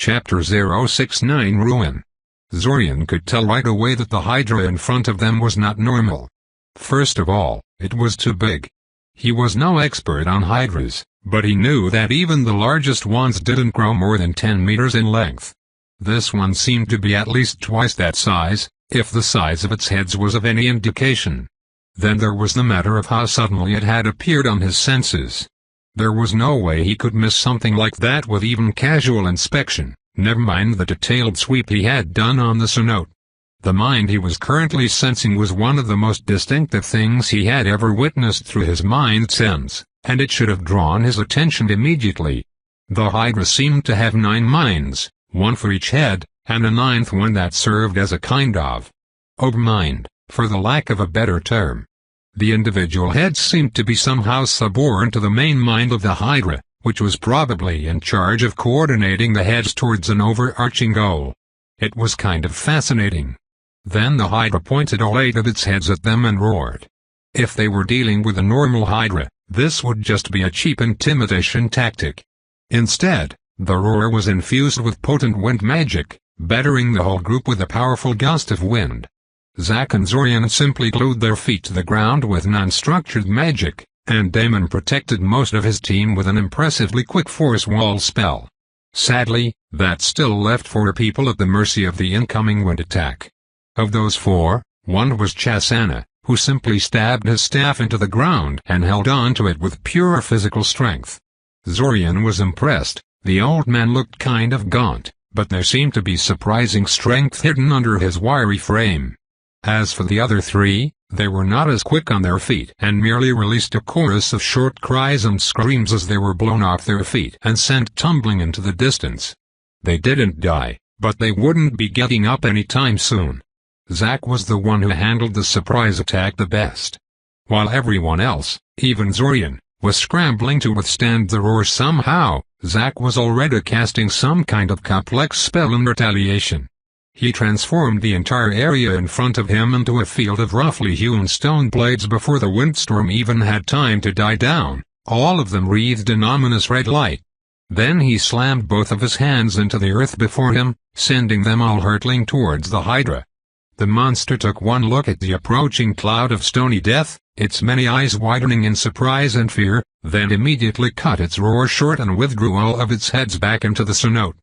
Chapter 069 Ruin. Zorian could tell right away that the Hydra in front of them was not normal. First of all, it was too big. He was no expert on Hydras, but he knew that even the largest ones didn't grow more than 10 meters in length. This one seemed to be at least twice that size, if the size of its heads was of any indication. Then there was the matter of how suddenly it had appeared on his senses. There was no way he could miss something like that with even casual inspection, never mind the detailed sweep he had done on the cenote. The mind he was currently sensing was one of the most distinctive things he had ever witnessed through his mind sense, and it should have drawn his attention immediately. The Hydra seemed to have 9 minds, one for each head, and a 9th one that served as a kind of mind, for the lack of a better term. The individual heads seemed to be somehow subordinate to the main mind of the Hydra, which was probably in charge of coordinating the heads towards an overarching goal. It was kind of fascinating. Then the Hydra pointed all 8 of its heads at them and roared. If they were dealing with a normal Hydra, this would just be a cheap intimidation tactic. Instead, the roar was infused with potent wind magic, battering the whole group with a powerful gust of wind. Zack and Zorian simply glued their feet to the ground with non-structured magic, and Damon protected most of his team with an impressively quick force wall spell. Sadly, that still left 4 people at the mercy of the incoming wind attack. Of those 4, one was Chasana, who simply stabbed his staff into the ground and held on to it with pure physical strength. Zorian was impressed. The old man looked kind of gaunt, but there seemed to be surprising strength hidden under his wiry frame. As for the other 3, they were not as quick on their feet and merely released a chorus of short cries and screams as they were blown off their feet and sent tumbling into the distance. They didn't die, but they wouldn't be getting up anytime soon. Zack was the one who handled the surprise attack the best. While everyone else, even Zorian, was scrambling to withstand the roar somehow, Zack was already casting some kind of complex spell in retaliation. He transformed the entire area in front of him into a field of roughly hewn stone blades before the windstorm even had time to die down. All of them wreathed in ominous red light. Then he slammed both of his hands into the earth before him, sending them all hurtling towards the Hydra. The monster took one look at the approaching cloud of stony death, its many eyes widening in surprise and fear, then immediately cut its roar short and withdrew all of its heads back into the cenote.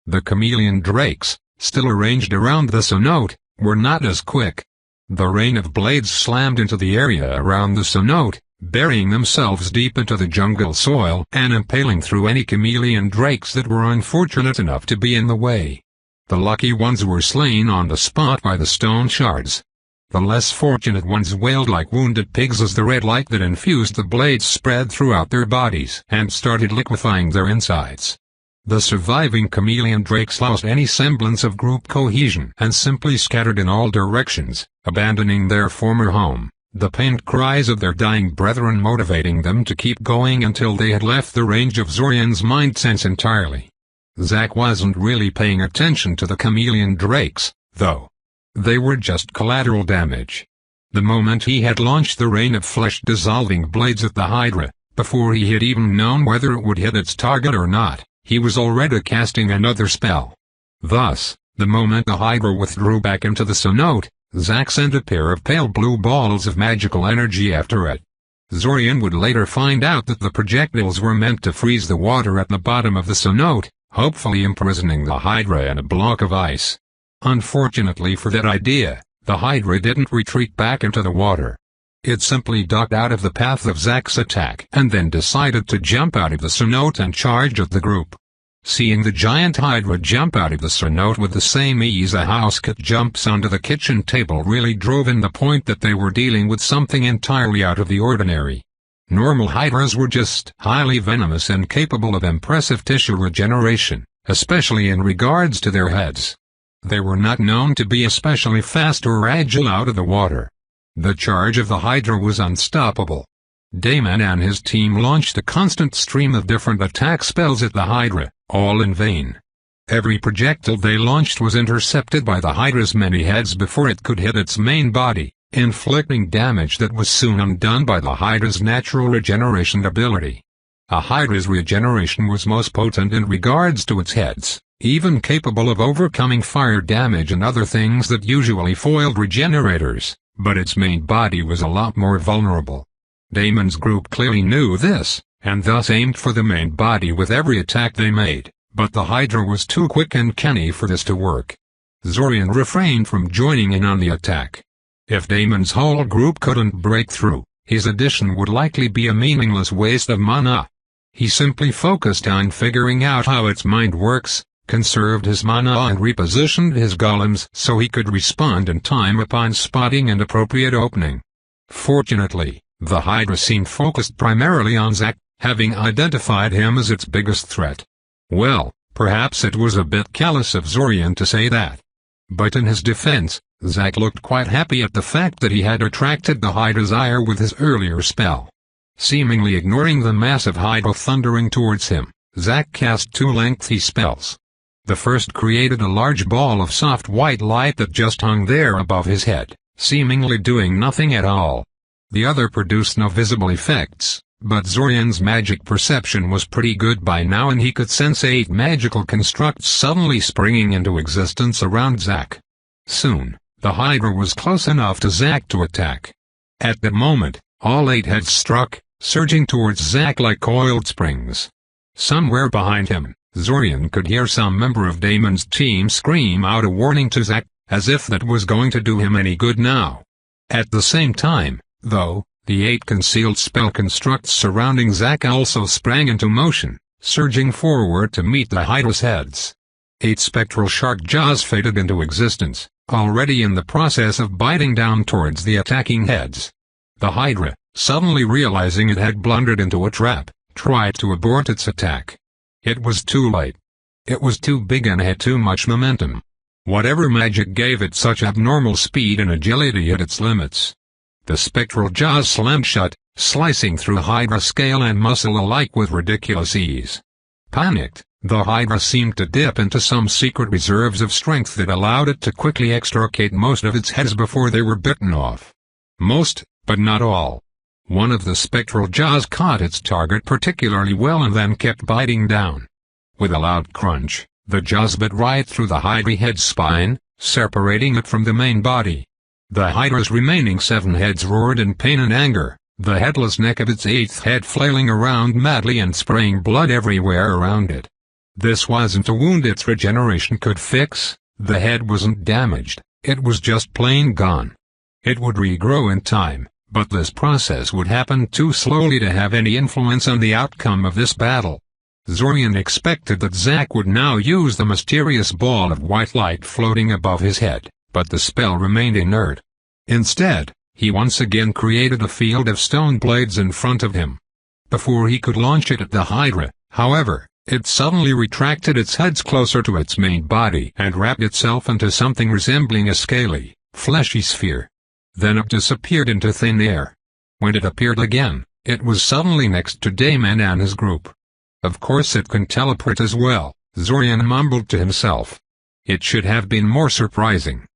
The chameleon drakes, still arranged around the cenote, were not as quick. The rain of blades slammed into the area around the cenote, burying themselves deep into the jungle soil and impaling through any chameleon drakes that were unfortunate enough to be in the way. The lucky ones were slain on the spot by the stone shards. The less fortunate ones wailed like wounded pigs as the red light that infused the blades spread throughout their bodies and started liquefying their insides. The surviving chameleon drakes lost any semblance of group cohesion and simply scattered in all directions, abandoning their former home, the pained cries of their dying brethren motivating them to keep going until they had left the range of Zorian's mind sense entirely. Zack wasn't really paying attention to the chameleon drakes, though. They were just collateral damage. The moment he had launched the rain of flesh-dissolving blades at the Hydra, before he had even known whether it would hit its target or not, he was already casting another spell. Thus, the moment the Hydra withdrew back into the cenote, Zack sent a pair of pale blue balls of magical energy after it. Zorian would later find out that the projectiles were meant to freeze the water at the bottom of the cenote, hopefully imprisoning the Hydra in a block of ice. Unfortunately for that idea, the Hydra didn't retreat back into the water. It simply ducked out of the path of Zack's attack and then decided to jump out of the cenote and charge at the group. Seeing the giant Hydra jump out of the cenote with the same ease a housecat jumps onto the kitchen table really drove in the point that they were dealing with something entirely out of the ordinary. Normal Hydras were just highly venomous and capable of impressive tissue regeneration, especially in regards to their heads. They were not known to be especially fast or agile out of the water. The charge of the Hydra was unstoppable. Damon and his team launched a constant stream of different attack spells at the Hydra, all in vain. Every projectile they launched was intercepted by the Hydra's many heads before it could hit its main body, inflicting damage that was soon undone by the Hydra's natural regeneration ability. A Hydra's regeneration was most potent in regards to its heads, even capable of overcoming fire damage and other things that usually foiled regenerators, but its main body was a lot more vulnerable. Damon's group clearly knew this, and thus aimed for the main body with every attack they made, but the Hydra was too quick and canny for this to work. Zorian refrained from joining in on the attack. If Damon's whole group couldn't break through, his addition would likely be a meaningless waste of mana. He simply focused on figuring out how its mind works, conserved his mana and repositioned his golems so he could respond in time upon spotting an appropriate opening. Fortunately, the Hydra seemed focused primarily on Zack, having identified him as its biggest threat. Well, perhaps it was a bit callous of Zorian to say that. But in his defense, Zack looked quite happy at the fact that he had attracted the Hydra's ire with his earlier spell. Seemingly ignoring the massive Hydra thundering towards him, Zack cast two lengthy spells. The first created a large ball of soft white light that just hung there above his head, seemingly doing nothing at all. The other produced no visible effects, but Zorian's magic perception was pretty good by now and he could sense 8 magical constructs suddenly springing into existence around Zack. Soon, the Hydra was close enough to Zack to attack. At that moment, all 8 heads struck, surging towards Zack like coiled springs. Somewhere behind him, Zorian could hear some member of Damon's team scream out a warning to Zack, as if that was going to do him any good now. At the same time, though, the 8 concealed spell constructs surrounding Zack also sprang into motion, surging forward to meet the Hydra's heads. 8 spectral shark jaws faded into existence, already in the process of biting down towards the attacking heads. The Hydra, suddenly realizing it had blundered into a trap, tried to abort its attack. It was too late. It was too big and had too much momentum. Whatever magic gave it such abnormal speed and agility hit its limits. The spectral jaws slammed shut, slicing through Hydra scale and muscle alike with ridiculous ease. Panicked, the Hydra seemed to dip into some secret reserves of strength that allowed it to quickly extricate most of its heads before they were bitten off. Most, but not all. One of the spectral jaws caught its target particularly well and then kept biting down. With a loud crunch, the jaws bit right through the Hydra head's spine, separating it from the main body. The Hydra's remaining 7 heads roared in pain and anger, the headless neck of its 8th head flailing around madly and spraying blood everywhere around it. This wasn't a wound its regeneration could fix, the head wasn't damaged, it was just plain gone. It would regrow in time, but this process would happen too slowly to have any influence on the outcome of this battle. Zorian expected that Zack would now use the mysterious ball of white light floating above his head, but the spell remained inert. Instead, he once again created a field of stone blades in front of him. Before he could launch it at the Hydra, however, it suddenly retracted its heads closer to its main body and wrapped itself into something resembling a scaly, fleshy sphere. Then it disappeared into thin air. When it appeared again, it was suddenly next to Damon and his group. Of course it can teleport as well, Zorian mumbled to himself. It should have been more surprising.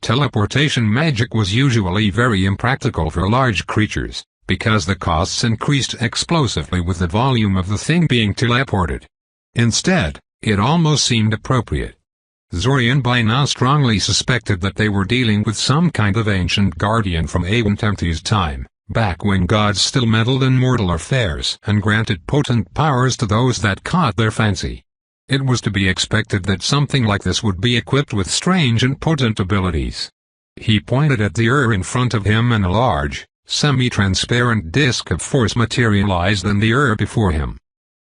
Teleportation magic was usually very impractical for large creatures, because the costs increased explosively with the volume of the thing being teleported. Instead, it almost seemed appropriate. Zorian by now strongly suspected that they were dealing with some kind of ancient guardian from Awentemti's time, back when gods still meddled in mortal affairs and granted potent powers to those that caught their fancy. It was to be expected that something like this would be equipped with strange and potent abilities. He pointed at the in front of him and a large, semi-transparent disk of force materialized in the before him.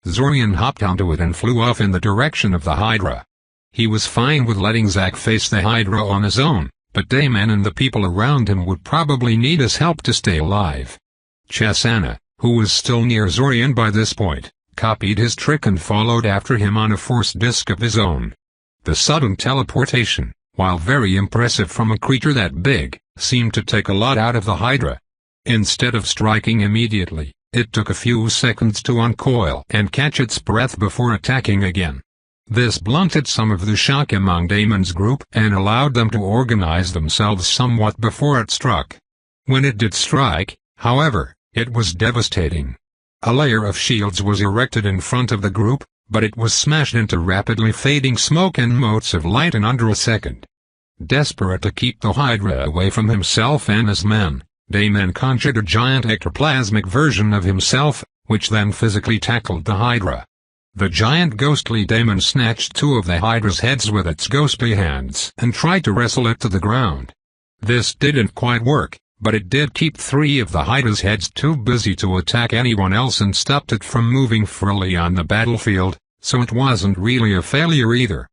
Zorian hopped onto it and flew off in the direction of the Hydra. He was fine with letting Zack face the Hydra on his own, but Damon and the people around him would probably need his help to stay alive. Chesana, who was still near Zorian by this point, copied his trick and followed after him on a force disk of his own. The sudden teleportation, while very impressive from a creature that big, seemed to take a lot out of the Hydra. Instead of striking immediately, it took a few seconds to uncoil and catch its breath before attacking again. This blunted some of the shock among Damon's group and allowed them to organize themselves somewhat before it struck. When it did strike, however, it was devastating. A layer of shields was erected in front of the group, but it was smashed into rapidly fading smoke and motes of light in under a second. Desperate to keep the Hydra away from himself and his men, Damon conjured a giant ectoplasmic version of himself, which then physically tackled the Hydra. The giant ghostly Damon snatched two of the Hydra's heads with its ghostly hands and tried to wrestle it to the ground. This didn't quite work, but it did keep three of the Hydra's heads too busy to attack anyone else and stopped it from moving freely on the battlefield, so it wasn't really a failure either.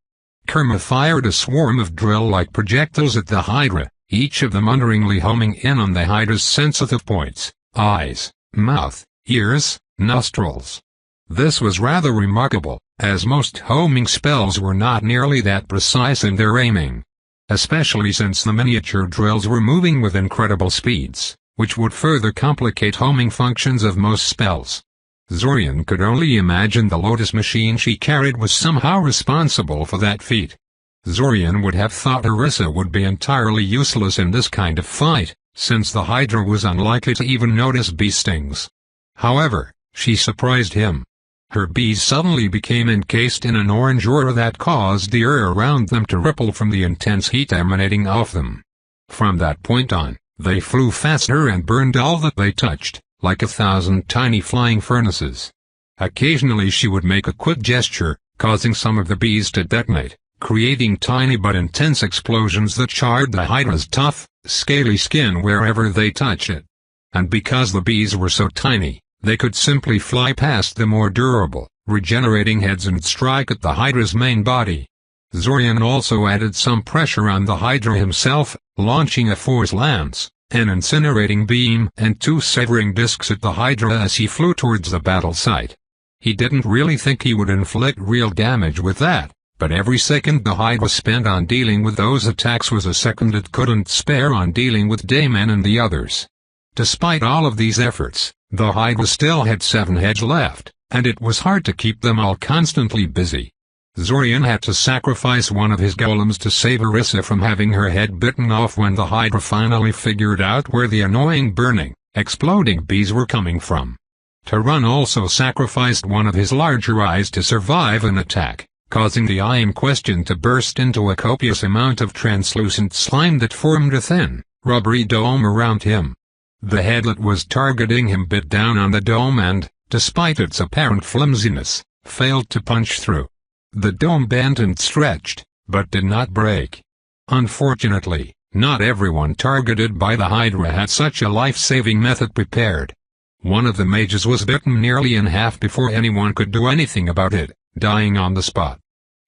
Kerma fired a swarm of drill-like projectiles at the Hydra, each of them unnervingly homing in on the Hydra's sensitive points: eyes, mouth, ears, nostrils. This was rather remarkable, as most homing spells were not nearly that precise in their aiming. Especially since the miniature drills were moving with incredible speeds, which would further complicate homing functions of most spells. Zorian could only imagine the Lotus machine she carried was somehow responsible for that feat. Zorian would have thought Orisa would be entirely useless in this kind of fight, since the Hydra was unlikely to even notice bee stings. However, she surprised him. Her bees suddenly became encased in an orange aura that caused the air around them to ripple from the intense heat emanating off them. From that point on, they flew faster and burned all that they touched, like 1,000 tiny flying furnaces. Occasionally she would make a quick gesture, causing some of the bees to detonate, creating tiny but intense explosions that charred the Hydra's tough, scaly skin wherever they touched it. And because the bees were so tiny, they could simply fly past the more durable, regenerating heads and strike at the Hydra's main body. Zorian also added some pressure on the Hydra himself, launching a force lance, an incinerating beam and two severing discs at the Hydra as he flew towards the battle site. He didn't really think he would inflict real damage with that, but every second the Hydra spent on dealing with those attacks was a second it couldn't spare on dealing with Damon and the others. Despite all of these efforts, the Hydra still had 7 heads left, and it was hard to keep them all constantly busy. Zorian had to sacrifice one of his golems to save Orisa from having her head bitten off when the Hydra finally figured out where the annoying burning, exploding bees were coming from. Taran also sacrificed one of his larger eyes to survive an attack, causing the eye in question to burst into a copious amount of translucent slime that formed a thin, rubbery dome around him. The head that was targeting him bit down on the dome and, despite its apparent flimsiness, failed to punch through. The dome bent and stretched, but did not break. Unfortunately, not everyone targeted by the Hydra had such a life-saving method prepared. One of the mages was bitten nearly in half before anyone could do anything about it, dying on the spot.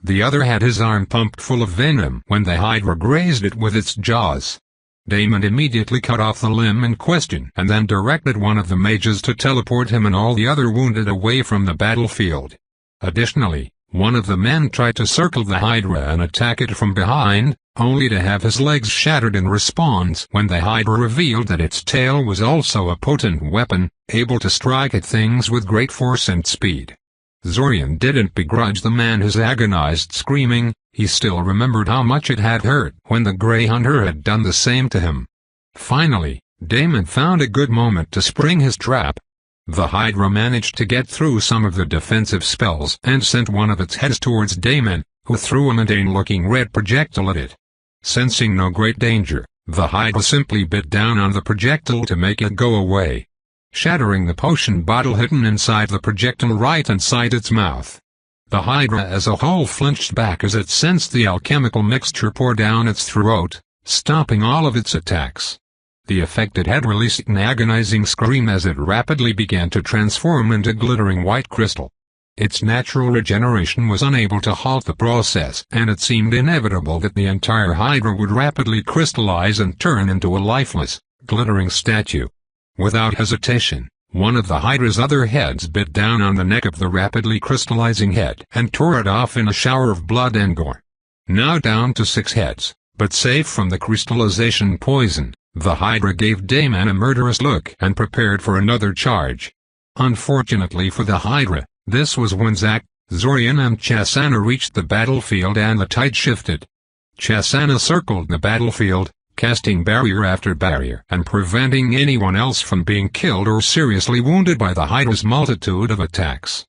The other had his arm pumped full of venom when the Hydra grazed it with its jaws. Damon immediately cut off the limb in question and then directed one of the mages to teleport him and all the other wounded away from the battlefield. Additionally, one of the men tried to circle the Hydra and attack it from behind, only to have his legs shattered in response when the Hydra revealed that its tail was also a potent weapon, able to strike at things with great force and speed. Zorian didn't begrudge the man his agonized screaming. He still remembered how much it had hurt when the Grey Hunter had done the same to him. Finally, Damon found a good moment to spring his trap. The Hydra managed to get through some of the defensive spells and sent one of its heads towards Damon, who threw a mundane-looking red projectile at it. Sensing no great danger, the Hydra simply bit down on the projectile to make it go away, shattering the potion bottle hidden inside the projectile right inside its mouth. The Hydra as a whole flinched back as it sensed the alchemical mixture pour down its throat, stopping all of its attacks. The affected head released an agonizing scream as it rapidly began to transform into glittering white crystal. Its natural regeneration was unable to halt the process, and it seemed inevitable that the entire Hydra would rapidly crystallize and turn into a lifeless, glittering statue. Without hesitation, one of the Hydra's other heads bit down on the neck of the rapidly crystallizing head and tore it off in a shower of blood and gore. Now down to 6 heads, but safe from the crystallization poison, the Hydra gave Damon a murderous look and prepared for another charge. Unfortunately for the Hydra, this was when Zack, Zorian and Chasana reached the battlefield and the tide shifted. Chasana circled the battlefield, casting barrier after barrier and preventing anyone else from being killed or seriously wounded by the Hydra's multitude of attacks.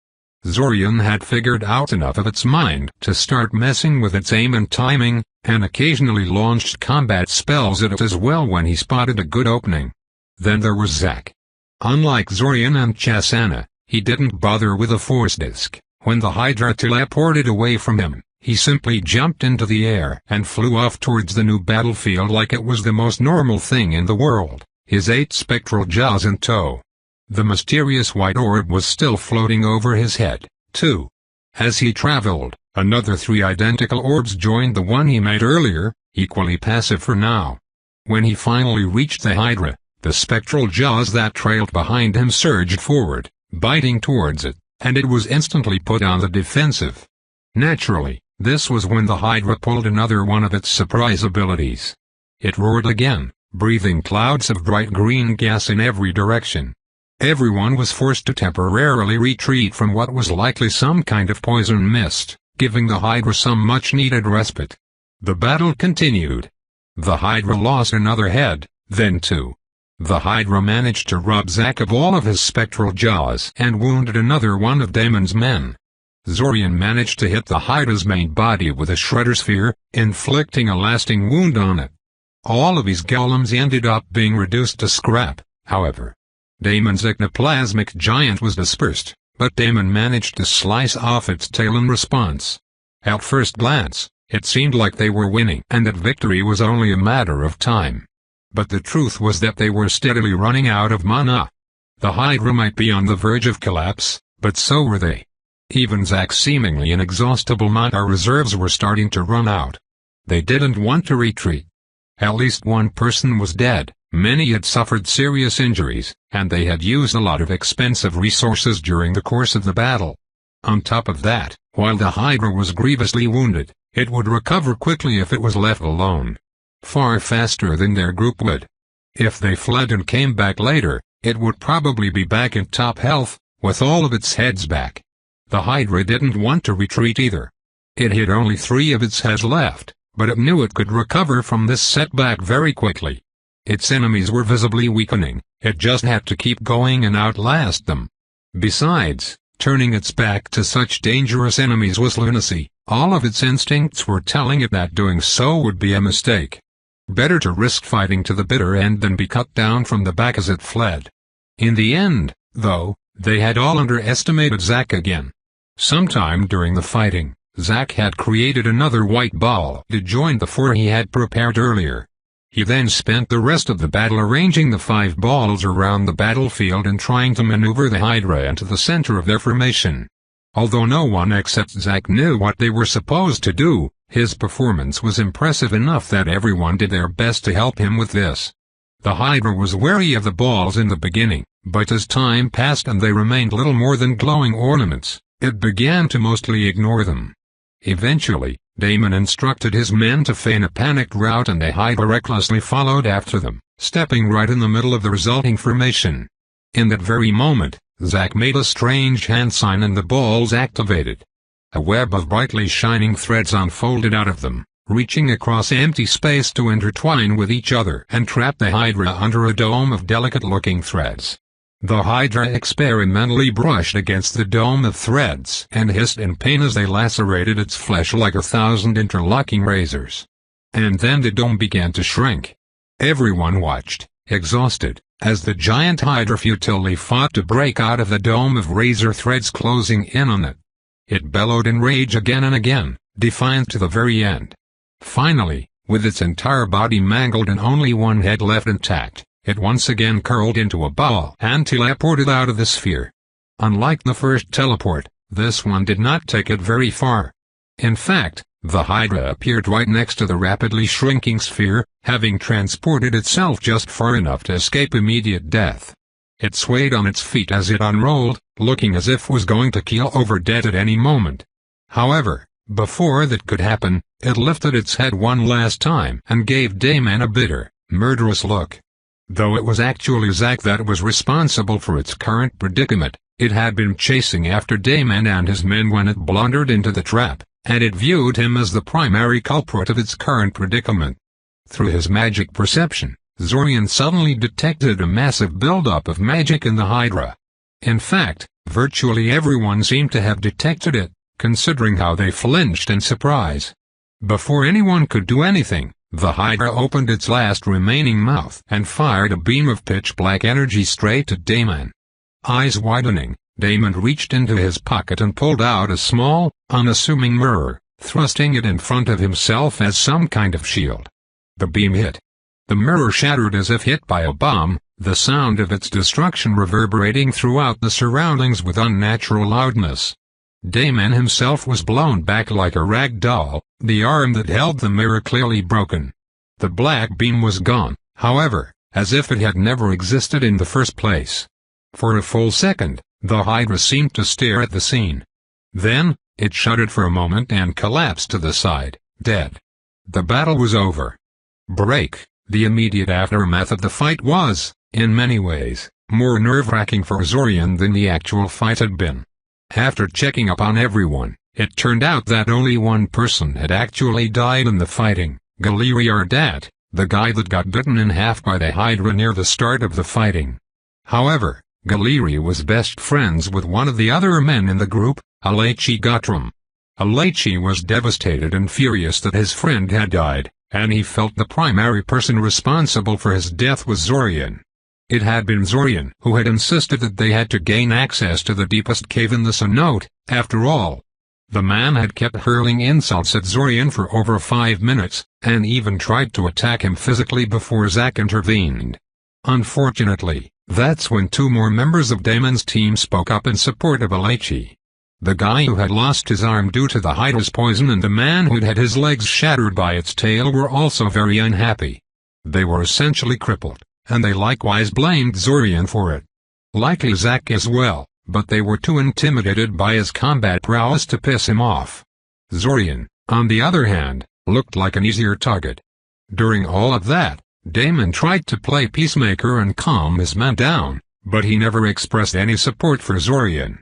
Zorian had figured out enough of its mind to start messing with its aim and timing, and occasionally launched combat spells at it as well when he spotted a good opening. Then there was Zack. Unlike Zorian and Chasana, he didn't bother with a force disk. When the Hydra teleported away from him, he simply jumped into the air and flew off towards the new battlefield like it was the most normal thing in the world, his 8 spectral jaws in tow. The mysterious white orb was still floating over his head, too. As he traveled, another 3 identical orbs joined the one he made earlier, equally passive for now. When he finally reached the Hydra, the spectral jaws that trailed behind him surged forward, biting towards it, and it was instantly put on the defensive. Naturally, this was when the Hydra pulled another one of its surprise abilities. It roared again, breathing clouds of bright green gas in every direction. Everyone was forced to temporarily retreat from what was likely some kind of poison mist, giving the Hydra some much-needed respite. The battle continued. The Hydra lost another head, then 2. The Hydra managed to rob Zack of all of his spectral jaws and wounded another one of Damon's men. Zorian managed to hit the Hydra's main body with a Shredder Sphere, inflicting a lasting wound on it. All of his golems ended up being reduced to scrap, however. Damon's ectoplasmic giant was dispersed, but Damon managed to slice off its tail in response. At first glance, it seemed like they were winning and that victory was only a matter of time. But the truth was that they were steadily running out of mana. The Hydra might be on the verge of collapse, but so were they. Even Zack's seemingly inexhaustible mana reserves were starting to run out. They didn't want to retreat. At least one person was dead, many had suffered serious injuries, and they had used a lot of expensive resources during the course of the battle. On top of that, while the Hydra was grievously wounded, it would recover quickly if it was left alone. Far faster than their group would. If they fled and came back later, it would probably be back in top health, with all of its heads back. The Hydra didn't want to retreat either. It had only 3 of its heads left, but it knew it could recover from this setback very quickly. Its enemies were visibly weakening, it just had to keep going and outlast them. Besides, turning its back to such dangerous enemies was lunacy. All of its instincts were telling it that doing so would be a mistake. Better to risk fighting to the bitter end than be cut down from the back as it fled. In the end, though, they had all underestimated Zack again. Sometime during the fighting, Zack had created another white ball to join the 4 he had prepared earlier. He then spent the rest of the battle arranging the 5 balls around the battlefield and trying to maneuver the Hydra into the center of their formation. Although no one except Zack knew what they were supposed to do, his performance was impressive enough that everyone did their best to help him with this. The Hydra was wary of the balls in the beginning, but as time passed and they remained little more than glowing ornaments, it began to mostly ignore them. Eventually, Damon instructed his men to feign a panicked rout and the Hydra recklessly followed after them, stepping right in the middle of the resulting formation. In that very moment, Zack made a strange hand sign and the balls activated. A web of brightly shining threads unfolded out of them, reaching across empty space to intertwine with each other and trap the Hydra under a dome of delicate-looking threads. The Hydra experimentally brushed against the dome of threads and hissed in pain as they lacerated its flesh like 1,000 interlocking razors. And then the dome began to shrink. Everyone watched, exhausted, as the giant Hydra futilely fought to break out of the dome of razor threads closing in on it. It bellowed in rage again and again, defiant to the very end. Finally, with its entire body mangled and only one head left intact, it once again curled into a ball and teleported out of the sphere. Unlike the first teleport, this one did not take it very far. In fact, the Hydra appeared right next to the rapidly shrinking sphere, having transported itself just far enough to escape immediate death. It swayed on its feet as it unrolled, looking as if it was going to keel over dead at any moment. However, before that could happen, it lifted its head one last time and gave Damon a bitter, murderous look. Though it was actually Zack that was responsible for its current predicament, it had been chasing after Damon and his men when it blundered into the trap, and it viewed him as the primary culprit of its current predicament. Through his magic perception, Zorian suddenly detected a massive buildup of magic in the Hydra. In fact, virtually everyone seemed to have detected it, considering how they flinched in surprise. Before anyone could do anything, the Hydra opened its last remaining mouth and fired a beam of pitch-black energy straight at Damon. Eyes widening, Damon reached into his pocket and pulled out a small, unassuming mirror, thrusting it in front of himself as some kind of shield. The beam hit. The mirror shattered as if hit by a bomb, the sound of its destruction reverberating throughout the surroundings with unnatural loudness. Damon himself was blown back like a rag doll, the arm that held the mirror clearly broken. The black beam was gone, however, as if it had never existed in the first place. For a full second, the Hydra seemed to stare at the scene. Then, it shuddered for a moment and collapsed to the side, dead. The battle was over. Break. The immediate aftermath of the fight was, in many ways, more nerve-wracking for Zorian than the actual fight had been. After checking up on everyone, it turned out that only one person had actually died in the fighting, Galiri Ardat, the guy that got bitten in half by the Hydra near the start of the fighting. However, Galiri was best friends with one of the other men in the group, Alechi Guttram. Alechi was devastated and furious that his friend had died, and he felt the primary person responsible for his death was Zorian. It had been Zorian who had insisted that they had to gain access to the deepest cave in the cenote. After all, the man had kept hurling insults at Zorian for over 5 minutes, and even tried to attack him physically before Zack intervened. Unfortunately, that's when 2 more members of Damon's team spoke up in support of Alechi. The guy who had lost his arm due to the Hydra's poison and the man who'd had his legs shattered by its tail were also very unhappy. They were essentially crippled, and they likewise blamed Zorian for it. Likely Zack as well, but they were too intimidated by his combat prowess to piss him off. Zorian, on the other hand, looked like an easier target. During all of that, Damon tried to play peacemaker and calm his men down, but he never expressed any support for Zorian.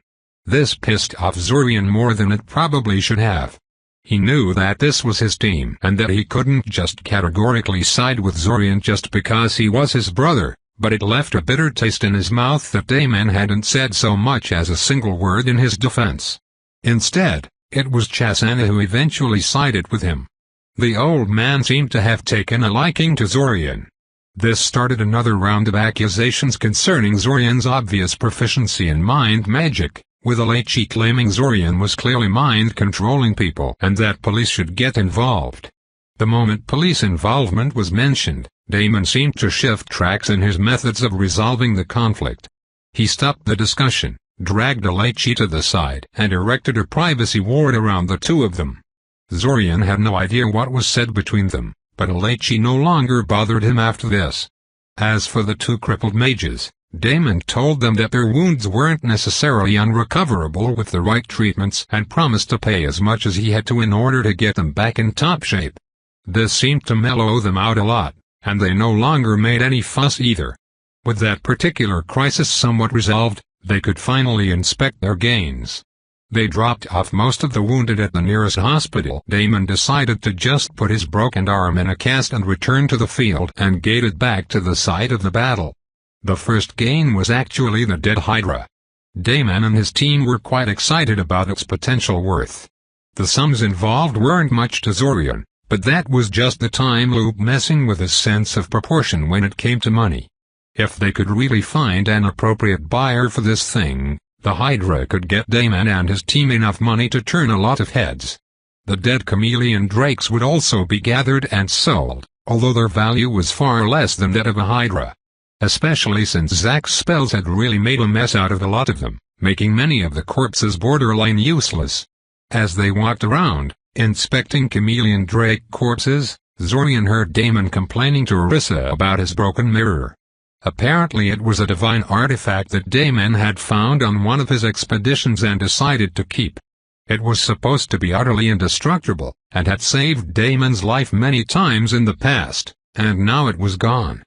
This pissed off Zorian more than it probably should have. He knew that this was his team and that he couldn't just categorically side with Zorian just because he was his brother, but it left a bitter taste in his mouth that Damon hadn't said so much as a single word in his defense. Instead, it was Chasana who eventually sided with him. The old man seemed to have taken a liking to Zorian. This started another round of accusations concerning Zorian's obvious proficiency in mind magic, with Alechi claiming Zorian was clearly mind-controlling people and that police should get involved. The moment police involvement was mentioned, Damon seemed to shift tracks in his methods of resolving the conflict. He stopped the discussion, dragged Alechi to the side and erected a privacy ward around the 2 of them. Zorian had no idea what was said between them, but Alechi no longer bothered him after this. As for the 2 crippled mages, Damon told them that their wounds weren't necessarily unrecoverable with the right treatments and promised to pay as much as he had to in order to get them back in top shape. This seemed to mellow them out a lot, and they no longer made any fuss either. With that particular crisis somewhat resolved, they could finally inspect their gains. They dropped off most of the wounded at the nearest hospital. Damon decided to just put his broken arm in a cast and return to the field and gated back to the site of the battle. The first gain was actually the dead Hydra. Damon and his team were quite excited about its potential worth. The sums involved weren't much to Zorian, but that was just the time loop messing with his sense of proportion when it came to money. If they could really find an appropriate buyer for this thing, the Hydra could get Damon and his team enough money to turn a lot of heads. The dead chameleon drakes would also be gathered and sold, although their value was far less than that of a Hydra. Especially since Zack's spells had really made a mess out of a lot of them, making many of the corpses borderline useless. As they walked around, inspecting chameleon drake corpses, Zorian heard Damon complaining to Orisa about his broken mirror. Apparently it was a divine artifact that Damon had found on one of his expeditions and decided to keep. It was supposed to be utterly indestructible, and had saved Damon's life many times in the past, and now it was gone.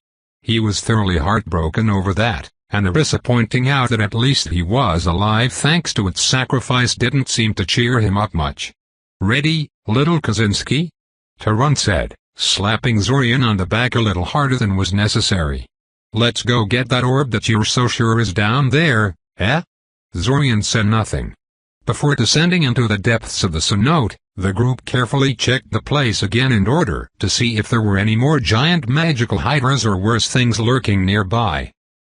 He was thoroughly heartbroken over that, and Orisa pointing out that at least he was alive thanks to its sacrifice didn't seem to cheer him up much. "Ready, little Kaczynski?" Tarun said, slapping Zorian on the back a little harder than was necessary. "Let's go get that orb that you're so sure is down there, eh?" Zorian said nothing. Before descending into the depths of the cenote, the group carefully checked the place again in order to see if there were any more giant magical hydras or worse things lurking nearby.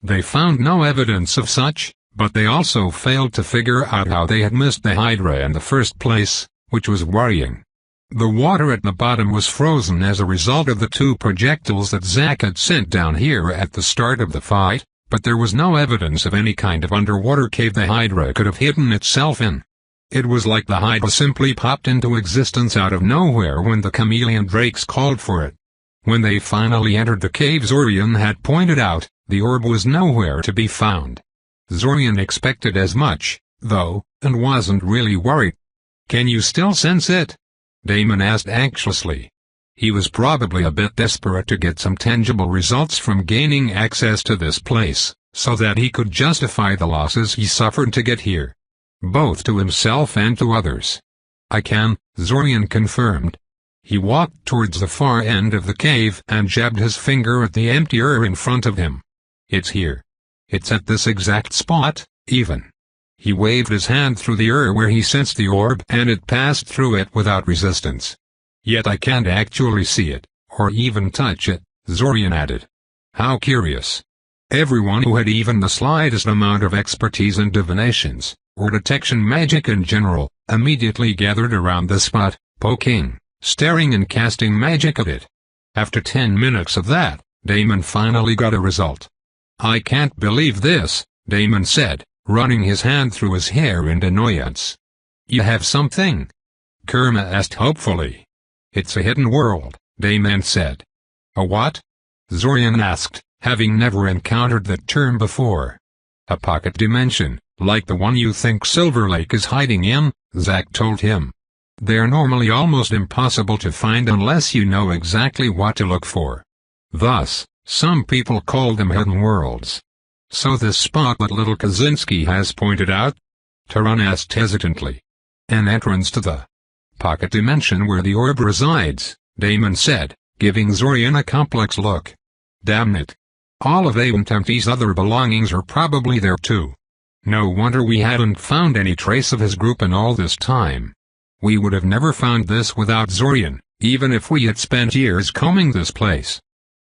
They found no evidence of such, but they also failed to figure out how they had missed the hydra in the first place, which was worrying. The water at the bottom was frozen as a result of the 2 projectiles that Zack had sent down here at the start of the fight, but there was no evidence of any kind of underwater cave the hydra could have hidden itself in. It was like the hydra simply popped into existence out of nowhere when the chameleon drakes called for it. When they finally entered the cave Zorian had pointed out, the orb was nowhere to be found. Zorian expected as much, though, and wasn't really worried. "Can you still sense it?" Damon asked anxiously. He was probably a bit desperate to get some tangible results from gaining access to this place, so that he could justify the losses he suffered to get here. Both to himself and to others. "I can," Zorian confirmed. He walked towards the far end of the cave and jabbed his finger at the empty ear in front of him. "It's here. It's at this exact spot, even." He waved his hand through the ear where he sensed the orb and it passed through it without resistance. "Yet I can't actually see it, or even touch it," Zorian added. How curious. Everyone who had even the slightest amount of expertise in divinations, or detection magic in general, immediately gathered around the spot, poking, staring and casting magic at it. After 10 minutes of that, Damon finally got a result. "I can't believe this," Damon said, running his hand through his hair in annoyance. "You have something?" Kerma asked hopefully. "It's a hidden world," Damon said. "A what?" Zorian asked, having never encountered that term before. "A pocket dimension, like the one you think Silver Lake is hiding in," Zack told him. "They're normally almost impossible to find unless you know exactly what to look for. Thus, some people call them hidden worlds." "So this spot that little Kaczynski has pointed out?" Taran asked hesitantly. "An entrance to the pocket dimension where the orb resides," Damon said, giving Zorian a complex look. "Damn it. All of Aventemti's other belongings are probably there too. No wonder we hadn't found any trace of his group in all this time. We would have never found this without Zorian, even if we had spent years combing this place.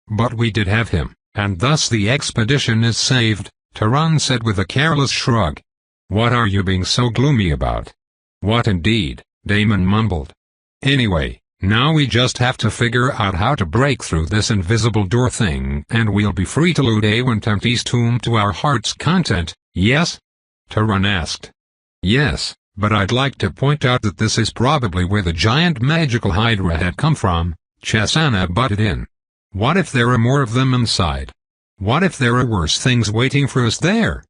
But we did have him, and thus the expedition is saved," Taran said with a careless shrug. "What are you being so gloomy about?" "What indeed," Damon mumbled. "Anyway, now we just have to figure out how to break through this invisible door thing and we'll be free to loot Aventemti's tomb to our heart's content, yes?" Taran asked. "Yes, but I'd like to point out that this is probably where the giant magical hydra had come from," Chesana butted in. "What if there are more of them inside? What if there are worse things waiting for us there?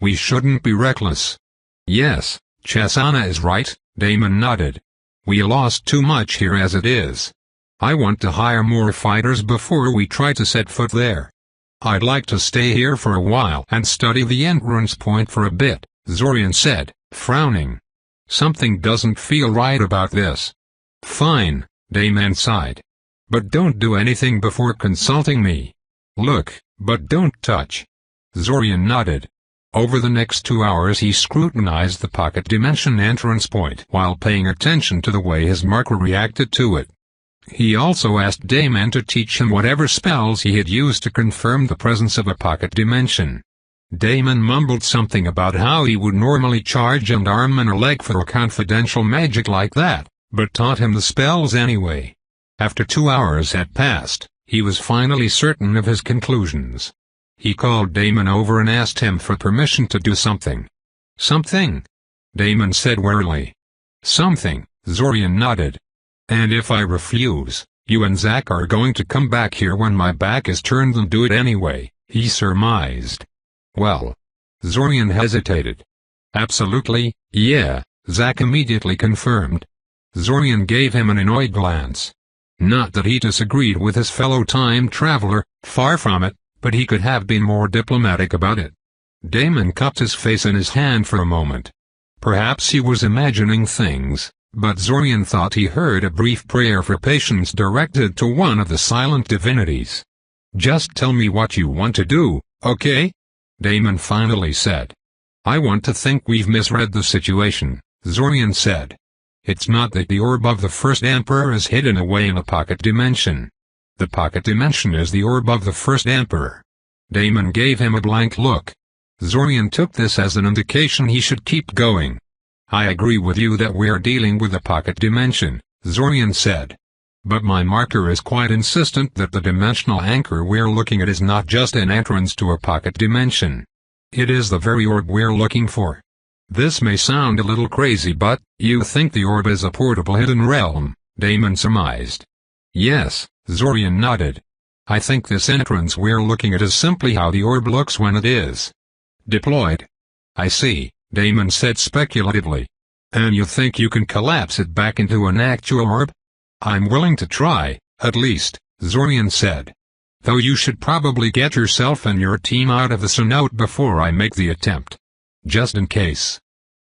We shouldn't be reckless." "Yes, Chesana is right," Damon nodded. "We lost too much here as it is. I want to hire more fighters before we try to set foot there. I'd like to stay here for a while and study the entrance point for a bit," Zorian said, frowning. "Something doesn't feel right about this." "Fine," Damon sighed. "But don't do anything before consulting me. Look, but don't touch." Zorian nodded. Over the next 2 hours he scrutinized the pocket dimension entrance point while paying attention to the way his marker reacted to it. He also asked Damon to teach him whatever spells he had used to confirm the presence of a pocket dimension. Damon mumbled something about how he would normally charge an arm and a leg for a confidential magic like that, but taught him the spells anyway. After 2 hours had passed, he was finally certain of his conclusions. He called Damon over and asked him for permission to do something. "Something?" Damon said warily. "Something," Zorian nodded. "And if I refuse, you and Zack are going to come back here when my back is turned and do it anyway," he surmised. "Well?" Zorian hesitated. "Absolutely, yeah," Zack immediately confirmed. Zorian gave him an annoyed glance. Not that he disagreed with his fellow time traveler, far from it, but he could have been more diplomatic about it. Damon cupped his face in his hand for a moment. Perhaps he was imagining things, But Zorian thought he heard a brief prayer for patience directed to one of the silent divinities. "Just tell me what you want to do, okay?" Damon finally said. "I want to think we've misread the situation," Zorian said. "It's not that the orb of the first emperor is hidden away in a pocket dimension. The pocket dimension is the orb of the first emperor." Damon gave him a blank look. Zorian took this as an indication he should keep going. "I agree with you that we're dealing with a pocket dimension," Zorian said. "But my marker is quite insistent that the dimensional anchor we're looking at is not just an entrance to a pocket dimension. It is the very orb we're looking for. This may sound a little crazy, but you think the orb is a portable hidden realm," Damon surmised. "Yes," Zorian nodded. "I think this entrance we're looking at is simply how the orb looks when it is deployed." "I see," Damon said speculatively. "And you think you can collapse it back into an actual orb?" "I'm willing to try, at least," Zorian said. "Though you should probably get yourself and your team out of the cenote before I make the attempt. Just in case."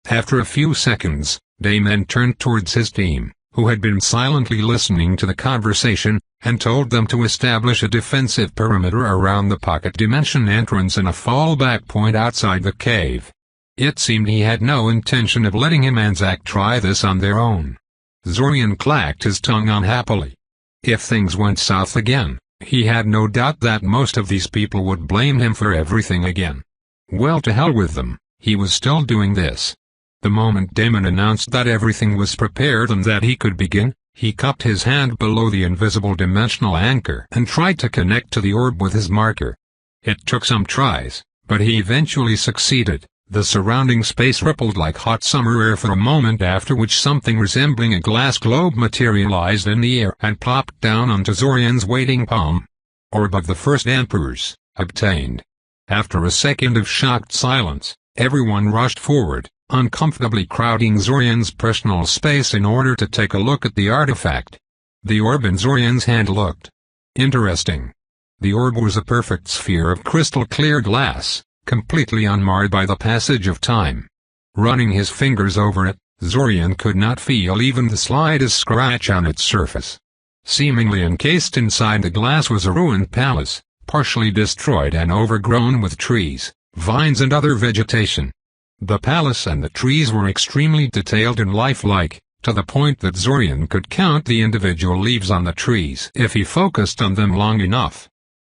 After a few seconds, Damon turned towards his team, who had been silently listening to the conversation, and told them to establish a defensive perimeter around the pocket dimension entrance and a fallback point outside the cave. It seemed he had no intention of letting him and Zack try this on their own. Zorian clacked his tongue unhappily. If things went south again, he had no doubt that most of these people would blame him for everything again. Well, to hell with them, he was still doing this. The moment Damon announced that everything was prepared and that he could begin, he cupped his hand below the invisible dimensional anchor and tried to connect to the orb with his marker. It took some tries, but he eventually succeeded. The surrounding space rippled like hot summer air for a moment, after which something resembling a glass globe materialized in the air and plopped down onto Zorian's waiting palm. "Orb of the First Emperors, obtained." After a second of shocked silence, everyone rushed forward, uncomfortably crowding Zorian's personal space in order to take a look at the artifact. The orb in Zorian's hand looked interesting. The orb was a perfect sphere of crystal-clear glass, completely unmarred by the passage of time. Running his fingers over it, Zorian could not feel even the slightest scratch on its surface. Seemingly encased inside the glass was a ruined palace, partially destroyed and overgrown with trees, vines and other vegetation. The palace and the trees were extremely detailed and lifelike, to the point that Zorian could count the individual leaves on the trees if he focused on them long enough.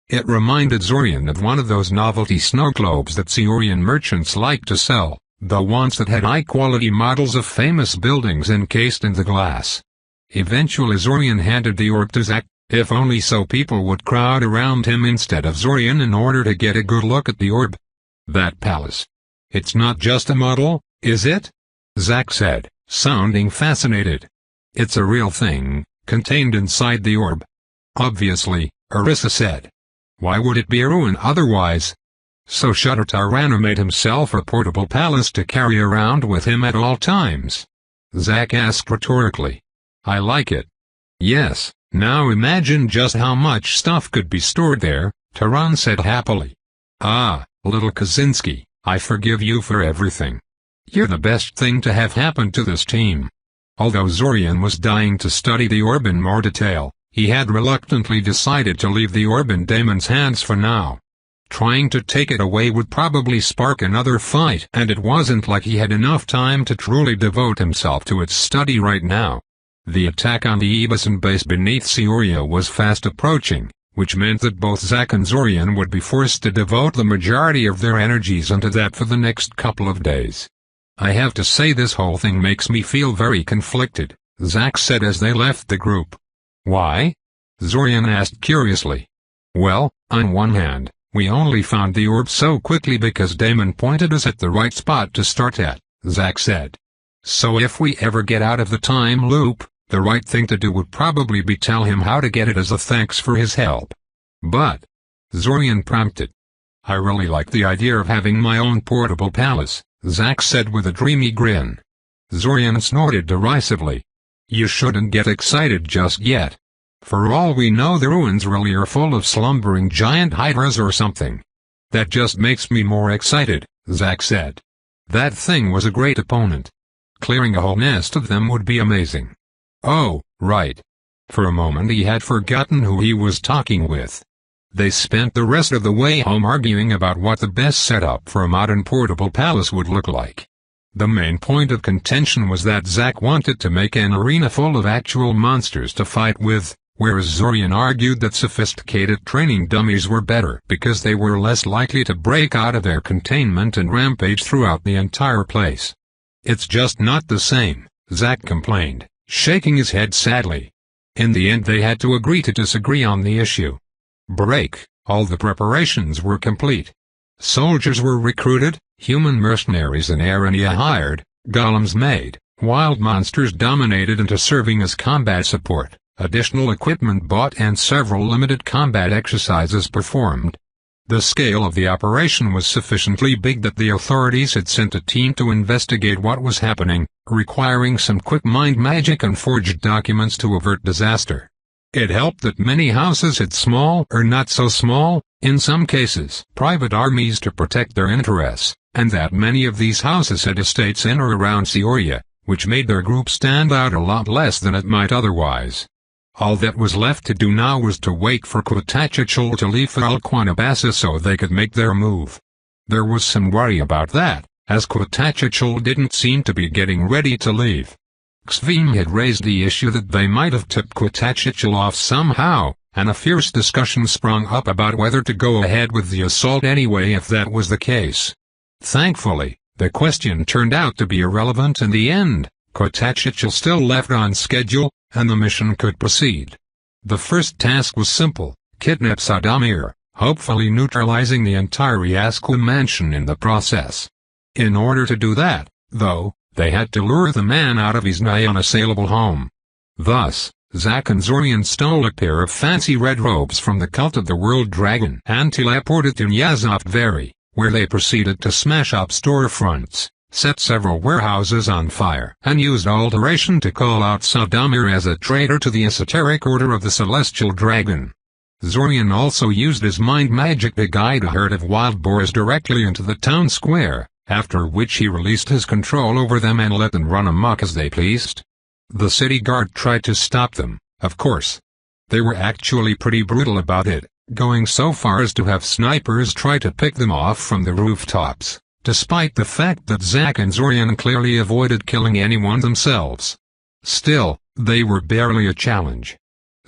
It reminded Zorian of one of those novelty snow globes that Zeorian merchants like to sell, the ones that had high-quality models of famous buildings encased in the glass. Eventually Zorian handed the orb to Zack, if only so people would crowd around him instead of Zorian in order to get a good look at the orb. "That palace. It's not just a model, is it?" Zack said, sounding fascinated. "It's a real thing, contained inside the orb." "Obviously," Arissa said. "Why would it be a ruin otherwise?" "So Shuddertar made himself a portable palace to carry around with him at all times?" Zack asked rhetorically. "I like it." "Yes, now imagine just how much stuff could be stored there," Taran said happily. "Ah, little Kaczynski, I forgive you for everything. You're the best thing to have happened to this team." Although Zorian was dying to study the orb in more detail, he had reluctantly decided to leave the orb in Damon's hands for now. Trying to take it away would probably spark another fight, and it wasn't like he had enough time to truly devote himself to its study right now. The attack on the Ebeson base beneath Zeoria was fast approaching, which meant that both Zack and Zorian would be forced to devote the majority of their energies into that for the next couple of days. "I have to say this whole thing makes me feel very conflicted," Zack said as they left the group. "Why?" Zorian asked curiously. "Well, on one hand, we only found the orb so quickly because Damon pointed us at the right spot to start at," Zack said. "So if we ever get out of the time loop, the right thing to do would probably be tell him how to get it as a thanks for his help." "But," Zorian prompted. "I really like the idea of having my own portable palace," Zack said with a dreamy grin. Zorian snorted derisively. "You shouldn't get excited just yet. For all we know, the ruins really are full of slumbering giant hydras or something." "That just makes me more excited," Zack said. "That thing was a great opponent." Clearing a whole nest of them would be amazing. Oh, right. For a moment he had forgotten who he was talking with. They spent the rest of the way home arguing about what the best setup for a modern portable palace would look like. The main point of contention was that Zack wanted to make an arena full of actual monsters to fight with, whereas Zorian argued that sophisticated training dummies were better because they were less likely to break out of their containment and rampage throughout the entire place. "It's just not the same," Zack complained, shaking his head sadly. In the end they had to agree to disagree on the issue. Break. All the preparations were complete. Soldiers were recruited, human mercenaries and Arania hired, golems made, wild monsters dominated into serving as combat support, additional equipment bought and several limited combat exercises performed. The scale of the operation was sufficiently big that the authorities had sent a team to investigate what was happening, requiring some quick mind magic and forged documents to avert disaster. It helped that many houses had small or not so small, in some cases, private armies to protect their interests, and that many of these houses had estates in or around Seoria, which made their group stand out a lot less than it might otherwise. All that was left to do now was to wait for Quatachichul to leave for Alquanabasa so they could make their move. There was some worry about that, as Quatachichul didn't seem to be getting ready to leave. Xvim had raised the issue that they might have tipped Quatachichul off somehow, and a fierce discussion sprung up about whether to go ahead with the assault anyway if that was the case. Thankfully, the question turned out to be irrelevant in the end. Quatachichul still left on schedule, and the mission could proceed. The first task was simple: kidnap Sadamir, hopefully neutralizing the entire Yasku mansion in the process. In order to do that, though, they had to lure the man out of his nigh unassailable home. Thus, Zack and Zorian stole a pair of fancy red robes from the Cult of the World Dragon and teleported to Nyazoft Valley, where they proceeded to smash up storefronts, set several warehouses on fire, and used alteration to call out Sadamir as a traitor to the esoteric order of the Celestial Dragon. Zorian also used his mind magic to guide a herd of wild boars directly into the town square, after which he released his control over them and let them run amok as they pleased. The city guard tried to stop them, of course. They were actually pretty brutal about it, going so far as to have snipers try to pick them off from the rooftops, despite the fact that Zack and Zorian clearly avoided killing anyone themselves. Still, they were barely a challenge.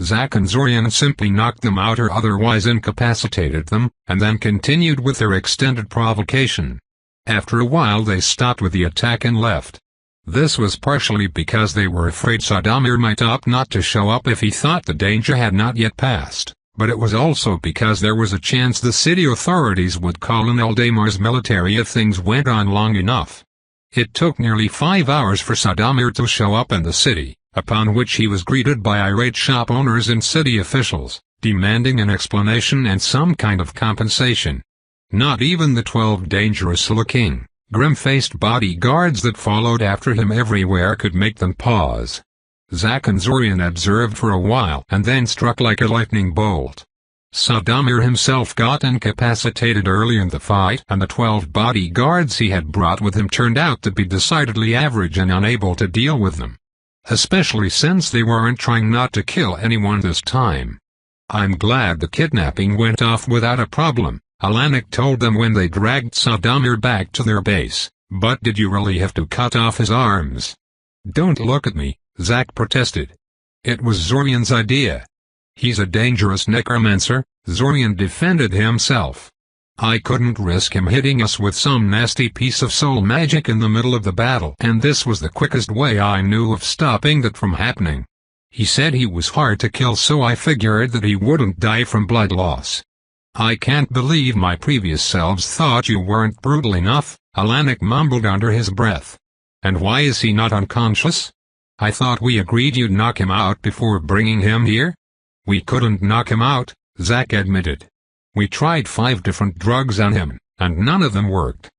Zack and Zorian simply knocked them out or otherwise incapacitated them, and then continued with their extended provocation. After a while they stopped with the attack and left. This was partially because they were afraid Sadamir might opt not to show up if he thought the danger had not yet passed, but it was also because there was a chance the city authorities would call in Eldamar's military if things went on long enough. It took nearly 5 hours for Sadamir to show up in the city, upon which he was greeted by irate shop owners and city officials, demanding an explanation and some kind of compensation. Not even the 12 dangerous-looking, grim-faced bodyguards that followed after him everywhere could make them pause. Zack and Zorian observed for a while and then struck like a lightning bolt. Sadamir himself got incapacitated early in the fight, and the 12 bodyguards he had brought with him turned out to be decidedly average and unable to deal with them. Especially since they weren't trying not to kill anyone this time. "I'm glad the kidnapping went off without a problem," Alanik told them when they dragged Sadamir back to their base, "but did you really have to cut off his arms?" "Don't look at me," Zack protested. "It was Zorian's idea." "He's a dangerous necromancer," Zorian defended himself. "I couldn't risk him hitting us with some nasty piece of soul magic in the middle of the battle, and this was the quickest way I knew of stopping that from happening. He said he was hard to kill, so I figured that he wouldn't die from blood loss." "I can't believe my previous selves thought you weren't brutal enough," Alanik mumbled under his breath. "And why is he not unconscious? I thought we agreed you'd knock him out before bringing him here?" "We couldn't knock him out," Zack admitted. "We tried 5 different drugs on him, and none of them worked.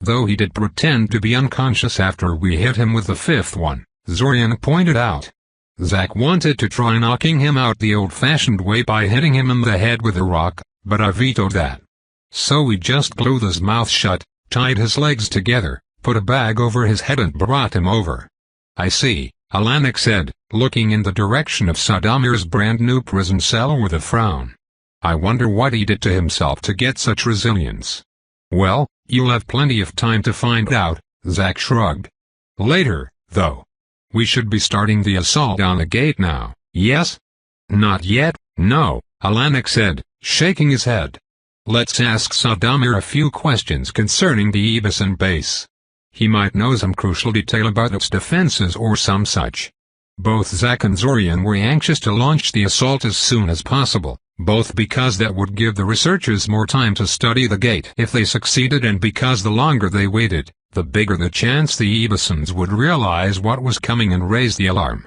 Though he did pretend to be unconscious after we hit him with the 5th one," Zorian pointed out. Zack wanted to try knocking him out the old-fashioned way by hitting him in the head with a rock, but I vetoed that. So we just glued his mouth shut, tied his legs together, put a bag over his head and brought him over. "I see," Alanik said, looking in the direction of Sadamir's brand new prison cell with a frown. "I wonder what he did to himself to get such resilience." "Well, you'll have plenty of time to find out," Zack shrugged. "Later, though. We should be starting the assault on the gate now, yes?" "Not yet, no," Alanik said, shaking his head. "Let's ask Sadamir a few questions concerning the Ebeson base. He might know some crucial detail about its defenses or some such." Both Zack and Zorian were anxious to launch the assault as soon as possible, both because that would give the researchers more time to study the gate if they succeeded, and because the longer they waited, the bigger the chance the Ebesons would realize what was coming and raise the alarm.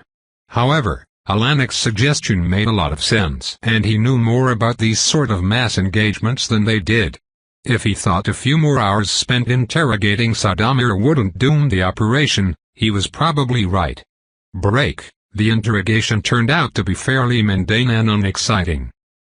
However, Alanik's suggestion made a lot of sense, and he knew more about these sort of mass engagements than they did. If he thought a few more hours spent interrogating Sadamir wouldn't doom the operation, he was probably right. Break. The interrogation turned out to be fairly mundane and unexciting.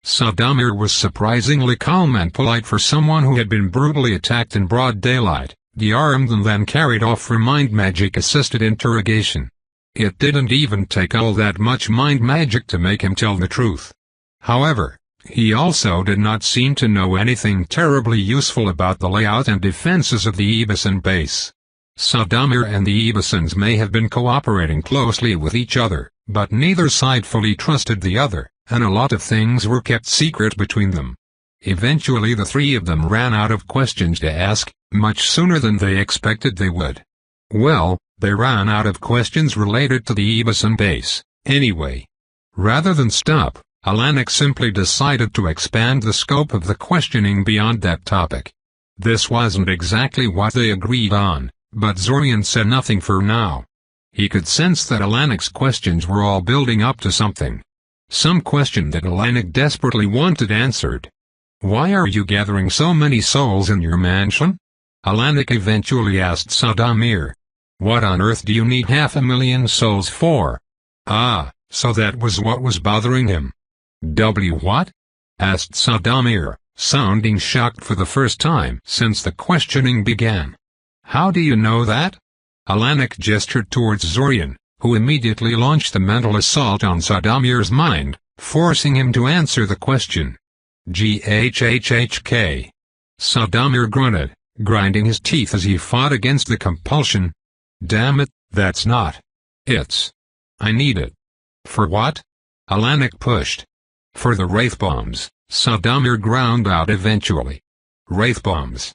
Sadamir was surprisingly calm and polite for someone who had been brutally attacked in broad daylight, de-armed and then carried off for mind magic-assisted interrogation. It didn't even take all that much mind magic to make him tell the truth. However, he also did not seem to know anything terribly useful about the layout and defenses of the Ebeson base. Sadamir and the Ebesons may have been cooperating closely with each other, but neither side fully trusted the other, and a lot of things were kept secret between them. Eventually the three of them ran out of questions to ask, much sooner than they expected they would. Well, they ran out of questions related to the Ebeson base, anyway. Rather than stop, Alanik simply decided to expand the scope of the questioning beyond that topic. This wasn't exactly what they agreed on, but Zorian said nothing for now. He could sense that Alanik's questions were all building up to something. Some question that Alanik desperately wanted answered. "Why are you gathering so many souls in your mansion?" Alanik eventually asked Sadamir. "What on earth do you need 500,000 souls for?" Ah, so that was what was bothering him. What?" asked Sadamir, sounding shocked for the first time since the questioning began. "How do you know that?" Alanik gestured towards Zorian, who immediately launched the mental assault on Sadamir's mind, forcing him to answer the question. "Ghhhk." Sadamir grunted, grinding his teeth as he fought against the compulsion. "Damn it, that's not. It's. I need it." "For what?" Alanik pushed. "For the wraith bombs," Sadamir ground out eventually. "Wraith bombs?"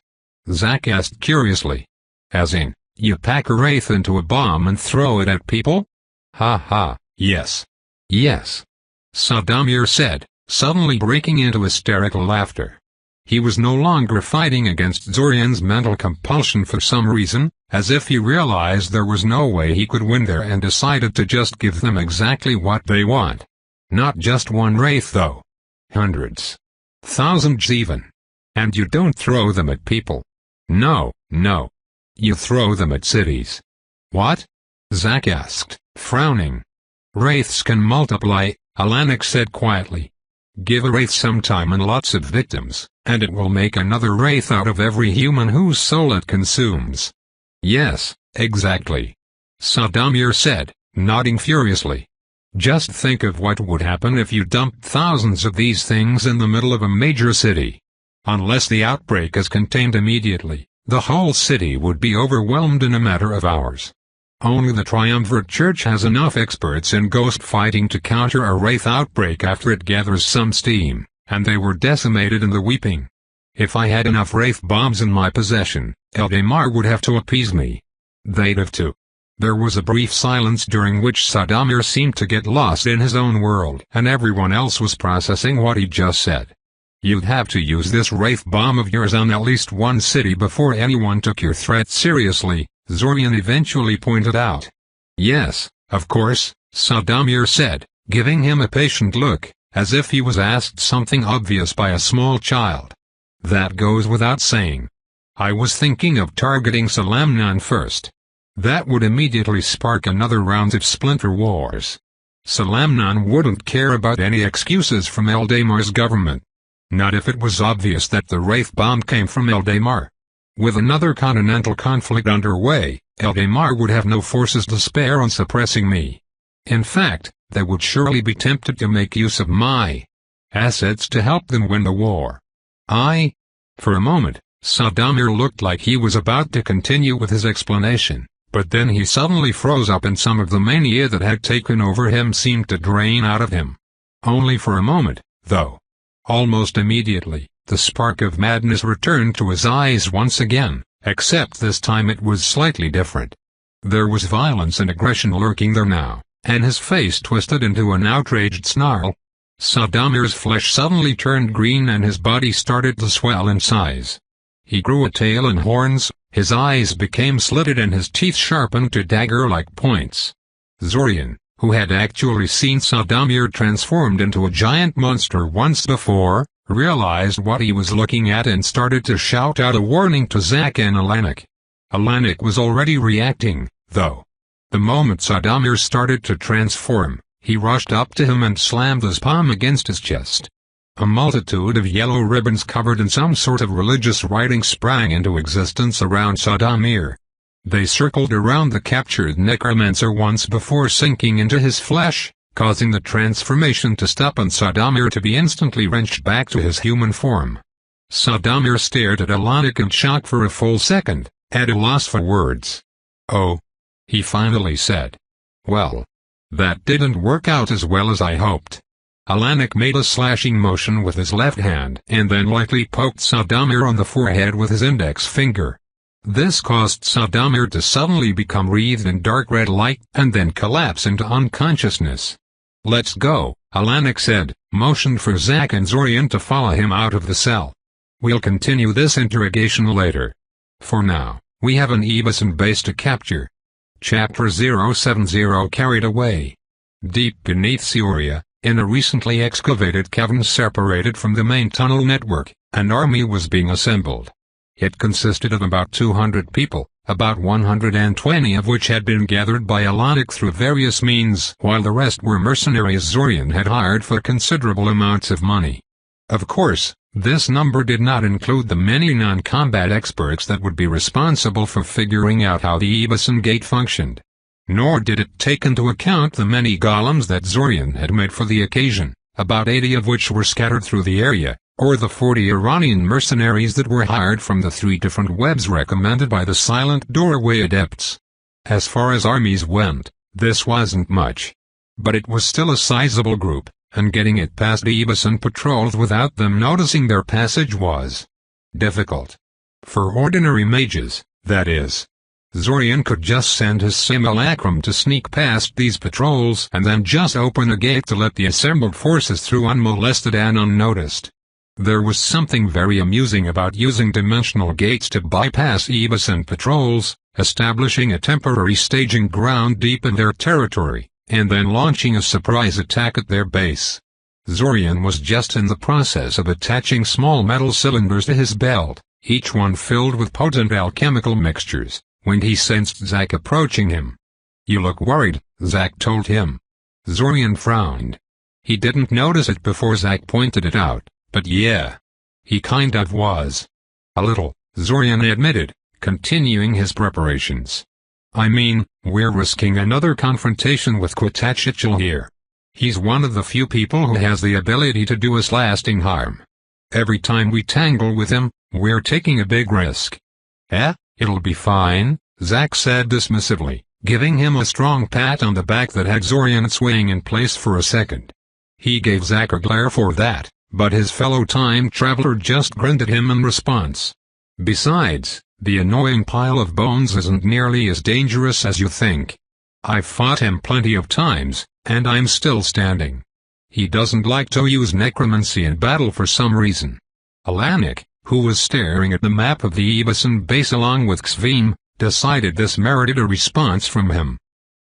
Zack asked curiously. "As in, you pack a wraith into a bomb and throw it at people?" "Ha ha, yes. Yes," Sadamir said, suddenly breaking into hysterical laughter. He was no longer fighting against Zorian's mental compulsion for some reason, as if he realized there was no way he could win there and decided to just give them exactly what they want. Not just one wraith though. Hundreds. Thousands even. And you don't throw them at people. No, no. You throw them at cities. "What?" Zack asked, frowning. "Wraiths can multiply," Alanik said quietly. "Give a wraith some time and lots of victims, and it will make another wraith out of every human whose soul it consumes." "Yes, exactly," Sadamir said, nodding furiously. "Just think of what would happen if you dumped thousands of these things in the middle of a major city. Unless the outbreak is contained immediately, the whole city would be overwhelmed in a matter of hours. Only the Triumvirate Church has enough experts in ghost fighting to counter a wraith outbreak after it gathers some steam, and they were decimated in the weeping. If I had enough wraith bombs in my possession, Eldamar would have to appease me. They'd have to." There was a brief silence during which Sadamir seemed to get lost in his own world, and everyone else was processing what he just said. "You'd have to use this wraith bomb of yours on at least one city before anyone took your threat seriously," Zorian eventually pointed out. "Yes, of course," Sadamir said, giving him a patient look, as if he was asked something obvious by a small child. "That goes without saying. I was thinking of targeting Salamnan first. That would immediately spark another round of splinter wars. Salamnan wouldn't care about any excuses from Eldamar's government. Not if it was obvious that the wraith bomb came from Eldamar. With another continental conflict underway, Eldamar would have no forces to spare on suppressing me. In fact, they would surely be tempted to make use of my assets to help them win the war. For a moment, Sadamir looked like he was about to continue with his explanation, but then he suddenly froze up and some of the mania that had taken over him seemed to drain out of him. Only for a moment, though. Almost immediately, the spark of madness returned to his eyes once again, except this time it was slightly different. There was violence and aggression lurking there now, and his face twisted into an outraged snarl. Sadamir's flesh suddenly turned green and his body started to swell in size. He grew a tail and horns, his eyes became slitted and his teeth sharpened to dagger-like points. Zorian, who had actually seen Sadamir transformed into a giant monster once before, realized what he was looking at and started to shout out a warning to Zack and Alanik. Alanik was already reacting, though. The moment Sadamir started to transform, he rushed up to him and slammed his palm against his chest. A multitude of yellow ribbons covered in some sort of religious writing sprang into existence around Sadamir. They circled around the captured necromancer once before sinking into his flesh, causing the transformation to stop and Sadamir to be instantly wrenched back to his human form. Sadamir stared at Alanik in shock for a full second, at a loss for words. "Oh," he finally said. "Well, that didn't work out as well as I hoped." Alanik made a slashing motion with his left hand and then lightly poked Sadamir on the forehead with his index finger. This caused Sadamir to suddenly become wreathed in dark red light and then collapse into unconsciousness. "Let's go," Alanik said, motioned for Zack and Zorian to follow him out of the cell. "We'll continue this interrogation later. For now, we have an Ebeson base to capture." Chapter 070 Carried Away. Deep beneath Ceuria, in a recently excavated cavern separated from the main tunnel network, an army was being assembled. It consisted of about 200 people, about 120 of which had been gathered by Alanik through various means, while the rest were mercenaries Zorian had hired for considerable amounts of money. Of course, this number did not include the many non-combat experts that would be responsible for figuring out how the Ebeson Gate functioned. Nor did it take into account the many golems that Zorian had made for the occasion, about 80 of which were scattered through the area, or the 40 Iranian mercenaries that were hired from the 3 different webs recommended by the Silent Doorway adepts. As far as armies went, this wasn't much. But it was still a sizable group, and getting it past the Ebeson patrols without them noticing their passage was difficult. For ordinary mages, that is. Zorian could just send his simulacrum to sneak past these patrols and then just open a gate to let the assembled forces through unmolested and unnoticed. There was something very amusing about using dimensional gates to bypass Ebeson patrols, establishing a temporary staging ground deep in their territory, and then launching a surprise attack at their base. Zorian was just in the process of attaching small metal cylinders to his belt, each one filled with potent alchemical mixtures, when he sensed Zack approaching him. "You look worried," Zack told him. Zorian frowned. He didn't notice it before Zack pointed it out, but yeah. He kind of was. "A little," Zorian admitted, continuing his preparations. "I mean, we're risking another confrontation with Quitachichil here. He's one of the few people who has the ability to do us lasting harm. Every time we tangle with him, we're taking a big risk." "It'll be fine," Zack said dismissively, giving him a strong pat on the back that had Zorian swaying in place for a second. He gave Zack a glare for that, but his fellow time traveler just grinned at him in response. "Besides, the annoying pile of bones isn't nearly as dangerous as you think. I've fought him plenty of times, and I'm still standing. He doesn't like to use necromancy in battle for some reason." Alanik, who was staring at the map of the Ebeson base along with Xvim, decided this merited a response from him.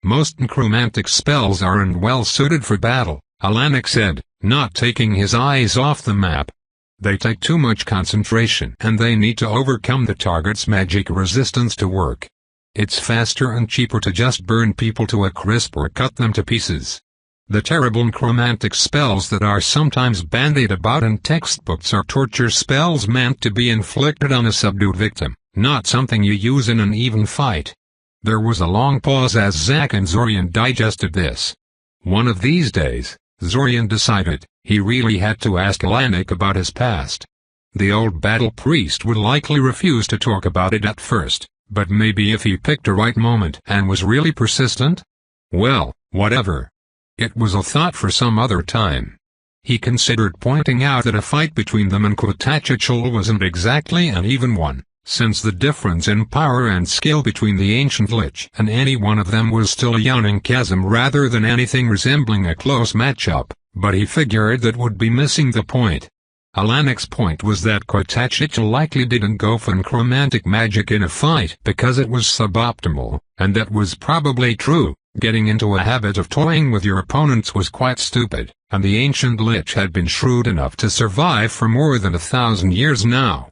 "Most necromantic spells aren't well suited for battle," Alanik said, not taking his eyes off the map. "They take too much concentration and they need to overcome the target's magic resistance to work. It's faster and cheaper to just burn people to a crisp or cut them to pieces. The terrible necromantic spells that are sometimes bandied about in textbooks are torture spells meant to be inflicted on a subdued victim, not something you use in an even fight. There was a long pause as Zack and Zorian digested this. One of these days, Zorian decided, he really had to ask Alanik about his past. The old battle priest would likely refuse to talk about it at first, but maybe if he picked a right moment and was really persistent? Well, whatever. It was a thought for some other time. He considered pointing out that a fight between them and Quetzalcoatl wasn't exactly an even one, since the difference in power and skill between the ancient Lich and any one of them was still a yawning chasm rather than anything resembling a close matchup, but he figured that would be missing the point. Alanik's point was that Quetzalcoatl likely didn't go for necromantic magic in a fight because it was suboptimal, and that was probably true. Getting into a habit of toying with your opponents was quite stupid, and the ancient Lich had been shrewd enough to survive for more than 1,000 years now.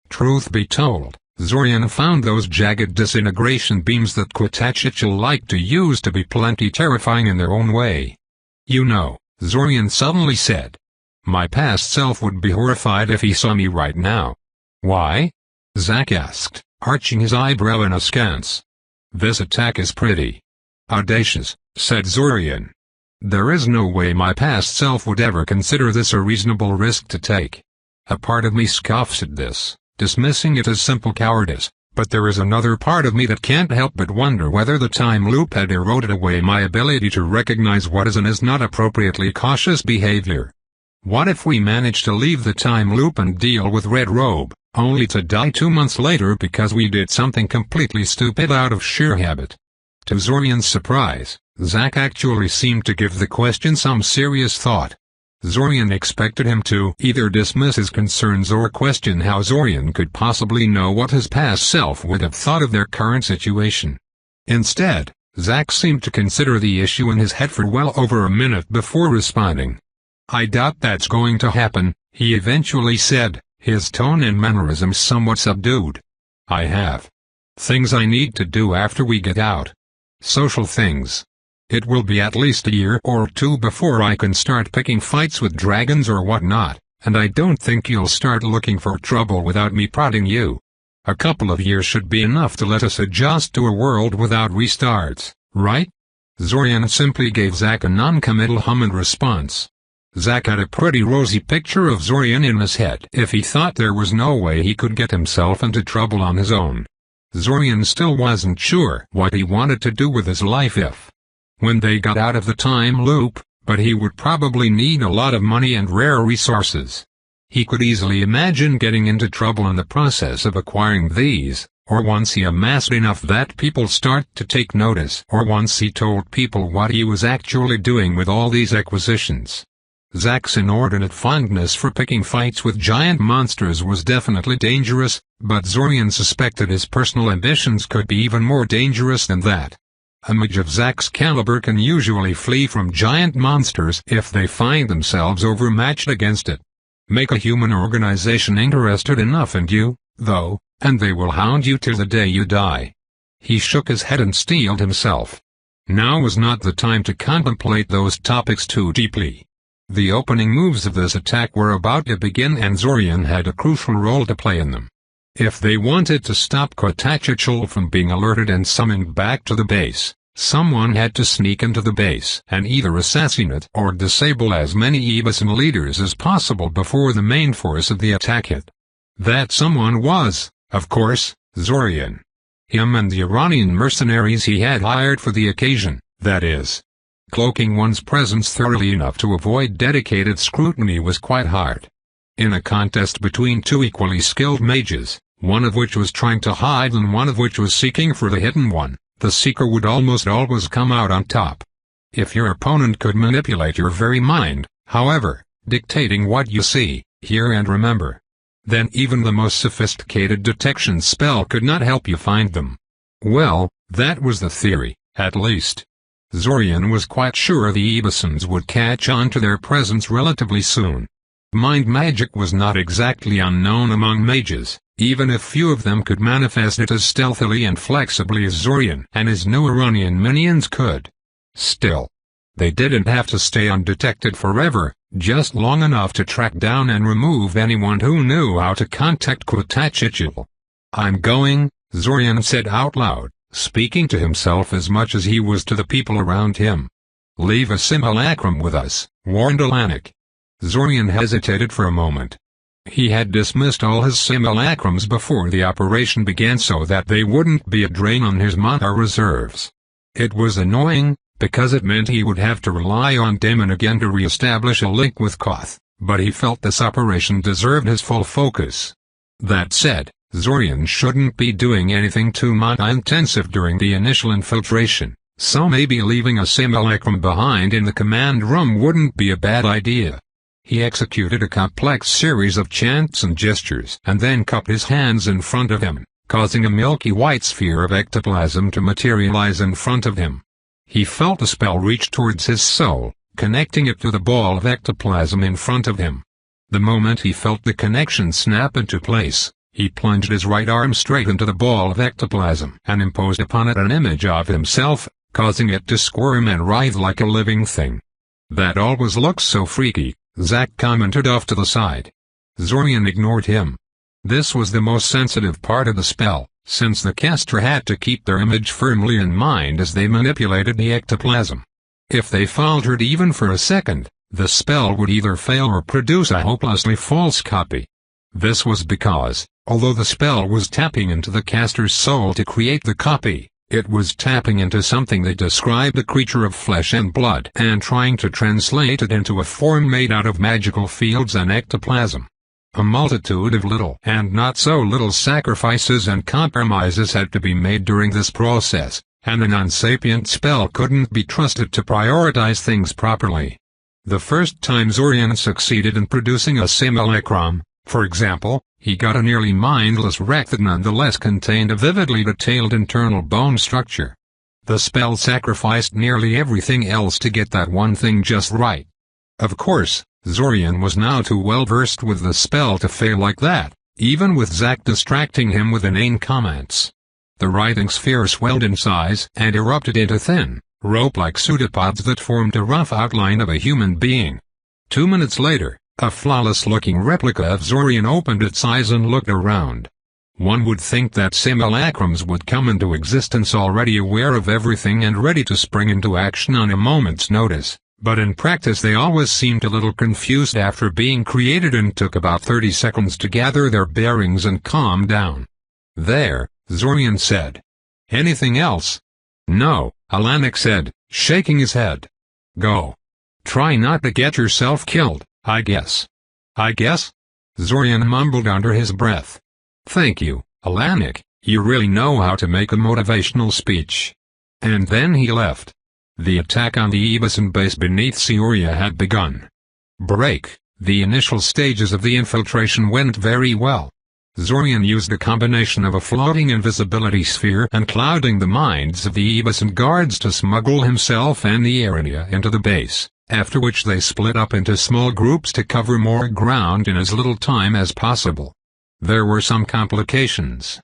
Truth be told, Zorian found those jagged disintegration beams that Quetzalcoatl liked to use to be plenty terrifying in their own way. You know, Zorian suddenly said. My past self would be horrified if he saw me right now. Why? Zack asked, arching his eyebrow in askance. This attack is pretty audacious, said Zorian. There is no way my past self would ever consider this a reasonable risk to take. A part of me scoffs at this, dismissing it as simple cowardice, but there is another part of me that can't help but wonder whether the time loop had eroded away my ability to recognize what is and is not appropriately cautious behavior. What if we managed to leave the time loop and deal with Red Robe, only to die 2 months later because we did something completely stupid out of sheer habit? To Zorian's surprise, Zack actually seemed to give the question some serious thought. Zorian expected him to either dismiss his concerns or question how Zorian could possibly know what his past self would have thought of their current situation. Instead, Zack seemed to consider the issue in his head for well over a minute before responding. I doubt that's going to happen, he eventually said, his tone and mannerisms somewhat subdued. I have things I need to do after we get out. Social things. It will be at least a year or two before I can start picking fights with dragons or whatnot, and I don't think you'll start looking for trouble without me prodding you. A couple of years should be enough to let us adjust to a world without restarts, right? Zorian simply gave Zack a non-committal hummed response. Zack had a pretty rosy picture of Zorian in his head if he thought there was no way he could get himself into trouble on his own. Zorian still wasn't sure what he wanted to do with his life when they got out of the time loop, but he would probably need a lot of money and rare resources. He could easily imagine getting into trouble in the process of acquiring these, or once he amassed enough that people start to take notice, or once he told people what he was actually doing with all these acquisitions. Zack's inordinate fondness for picking fights with giant monsters was definitely dangerous, but Zorian suspected his personal ambitions could be even more dangerous than that. A mage of Zack's caliber can usually flee from giant monsters if they find themselves overmatched against it. Make a human organization interested enough in you, though, and they will hound you till the day you die. He shook his head and steeled himself. Now was not the time to contemplate those topics too deeply. The opening moves of this attack were about to begin and Zorian had a crucial role to play in them. If they wanted to stop Quetzalcoatl from being alerted and summoned back to the base, someone had to sneak into the base and either assassinate or disable as many Ebisan leaders as possible before the main force of the attack hit. That someone was, of course, Zorian. Him and the Iranian mercenaries he had hired for the occasion, that is. Cloaking one's presence thoroughly enough to avoid dedicated scrutiny was quite hard. In a contest between two equally skilled mages, one of which was trying to hide and one of which was seeking for the hidden one, the seeker would almost always come out on top. If your opponent could manipulate your very mind, however, dictating what you see, hear and remember, then even the most sophisticated detection spell could not help you find them. Well, that was the theory, at least. Zorian was quite sure the Ebisans would catch on to their presence relatively soon. Mind magic was not exactly unknown among mages, even if few of them could manifest it as stealthily and flexibly as Zorian and his new Iranian minions could. Still, they didn't have to stay undetected forever, just long enough to track down and remove anyone who knew how to contact Quetzalcoatl. "I'm going," Zorian said out loud, speaking to himself as much as he was to the people around him. "Leave a simulacrum with us," warned Alanik. Zorian hesitated for a moment. He had dismissed all his simulacrums before the operation began so that they wouldn't be a drain on his mana reserves. It was annoying, because it meant he would have to rely on Damon again to re-establish a link with Koth, but he felt this operation deserved his full focus. That said, Zorian shouldn't be doing anything too mana-intensive during the initial infiltration, so maybe leaving a simulacrum behind in the command room wouldn't be a bad idea. He executed a complex series of chants and gestures and then cupped his hands in front of him, causing a milky white sphere of ectoplasm to materialize in front of him. He felt the spell reach towards his soul, connecting it to the ball of ectoplasm in front of him. The moment he felt the connection snap into place, he plunged his right arm straight into the ball of ectoplasm and imposed upon it an image of himself, causing it to squirm and writhe like a living thing. "That always looks so freaky," Zack commented off to the side. Zorian ignored him. This was the most sensitive part of the spell, since the caster had to keep their image firmly in mind as they manipulated the ectoplasm. If they faltered even for a second, the spell would either fail or produce a hopelessly false copy. This was because, although the spell was tapping into the caster's soul to create the copy, it was tapping into something that described a creature of flesh and blood and trying to translate it into a form made out of magical fields and ectoplasm. A multitude of little and not so little sacrifices and compromises had to be made during this process, and the non-sapient spell couldn't be trusted to prioritize things properly. The first time Zorian succeeded in producing a simulacrum, for example, he got a nearly mindless wreck that nonetheless contained a vividly detailed internal bone structure. The spell sacrificed nearly everything else to get that one thing just right. Of course, Zorian was now too well versed with the spell to fail like that, even with Zack distracting him with inane comments. The writhing sphere swelled in size and erupted into thin, rope-like pseudopods that formed a rough outline of a human being. 2 minutes later, a flawless-looking replica of Zorian opened its eyes and looked around. One would think that simulacrums would come into existence already aware of everything and ready to spring into action on a moment's notice, but in practice they always seemed a little confused after being created and took about 30 seconds to gather their bearings and calm down. "There," Zorian said. "Anything else?" "No," Alanik said, shaking his head. "Go. Try not to get yourself killed, I guess." "I guess?" Zorian mumbled under his breath. "Thank you, Alanik, you really know how to make a motivational speech." And then he left. The attack on the Ebeson base beneath Cioria had begun. The initial stages of the infiltration went very well. Zorian used a combination of a floating invisibility sphere and clouding the minds of the Ebeson guards to smuggle himself and the area into the base, after which they split up into small groups to cover more ground in as little time as possible. There were some complications.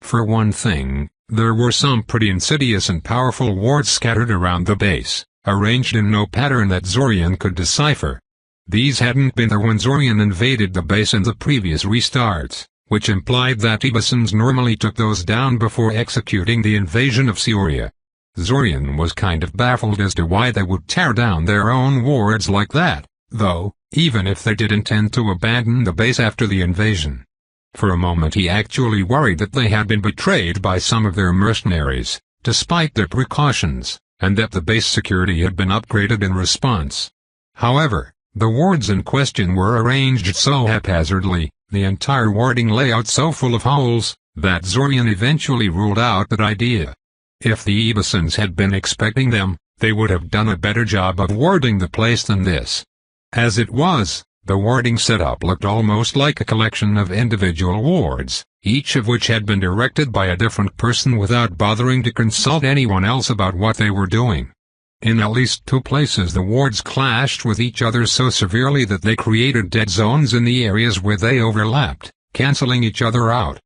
For one thing, there were some pretty insidious and powerful wards scattered around the base, arranged in no pattern that Zorian could decipher. These hadn't been there when Zorian invaded the base in the previous restarts, which implied that Ebesons normally took those down before executing the invasion of Cioria. Zorian was kind of baffled as to why they would tear down their own wards like that, though, even if they did intend to abandon the base after the invasion. For a moment he actually worried that they had been betrayed by some of their mercenaries, despite their precautions, and that the base security had been upgraded in response. However, the wards in question were arranged so haphazardly, the entire warding layout so full of holes, that Zorian eventually ruled out that idea. If the Ebesons had been expecting them, they would have done a better job of warding the place than this. As it was, the warding setup looked almost like a collection of individual wards, each of which had been directed by a different person without bothering to consult anyone else about what they were doing. In at least 2 places the wards clashed with each other so severely that they created dead zones in the areas where they overlapped, cancelling each other out.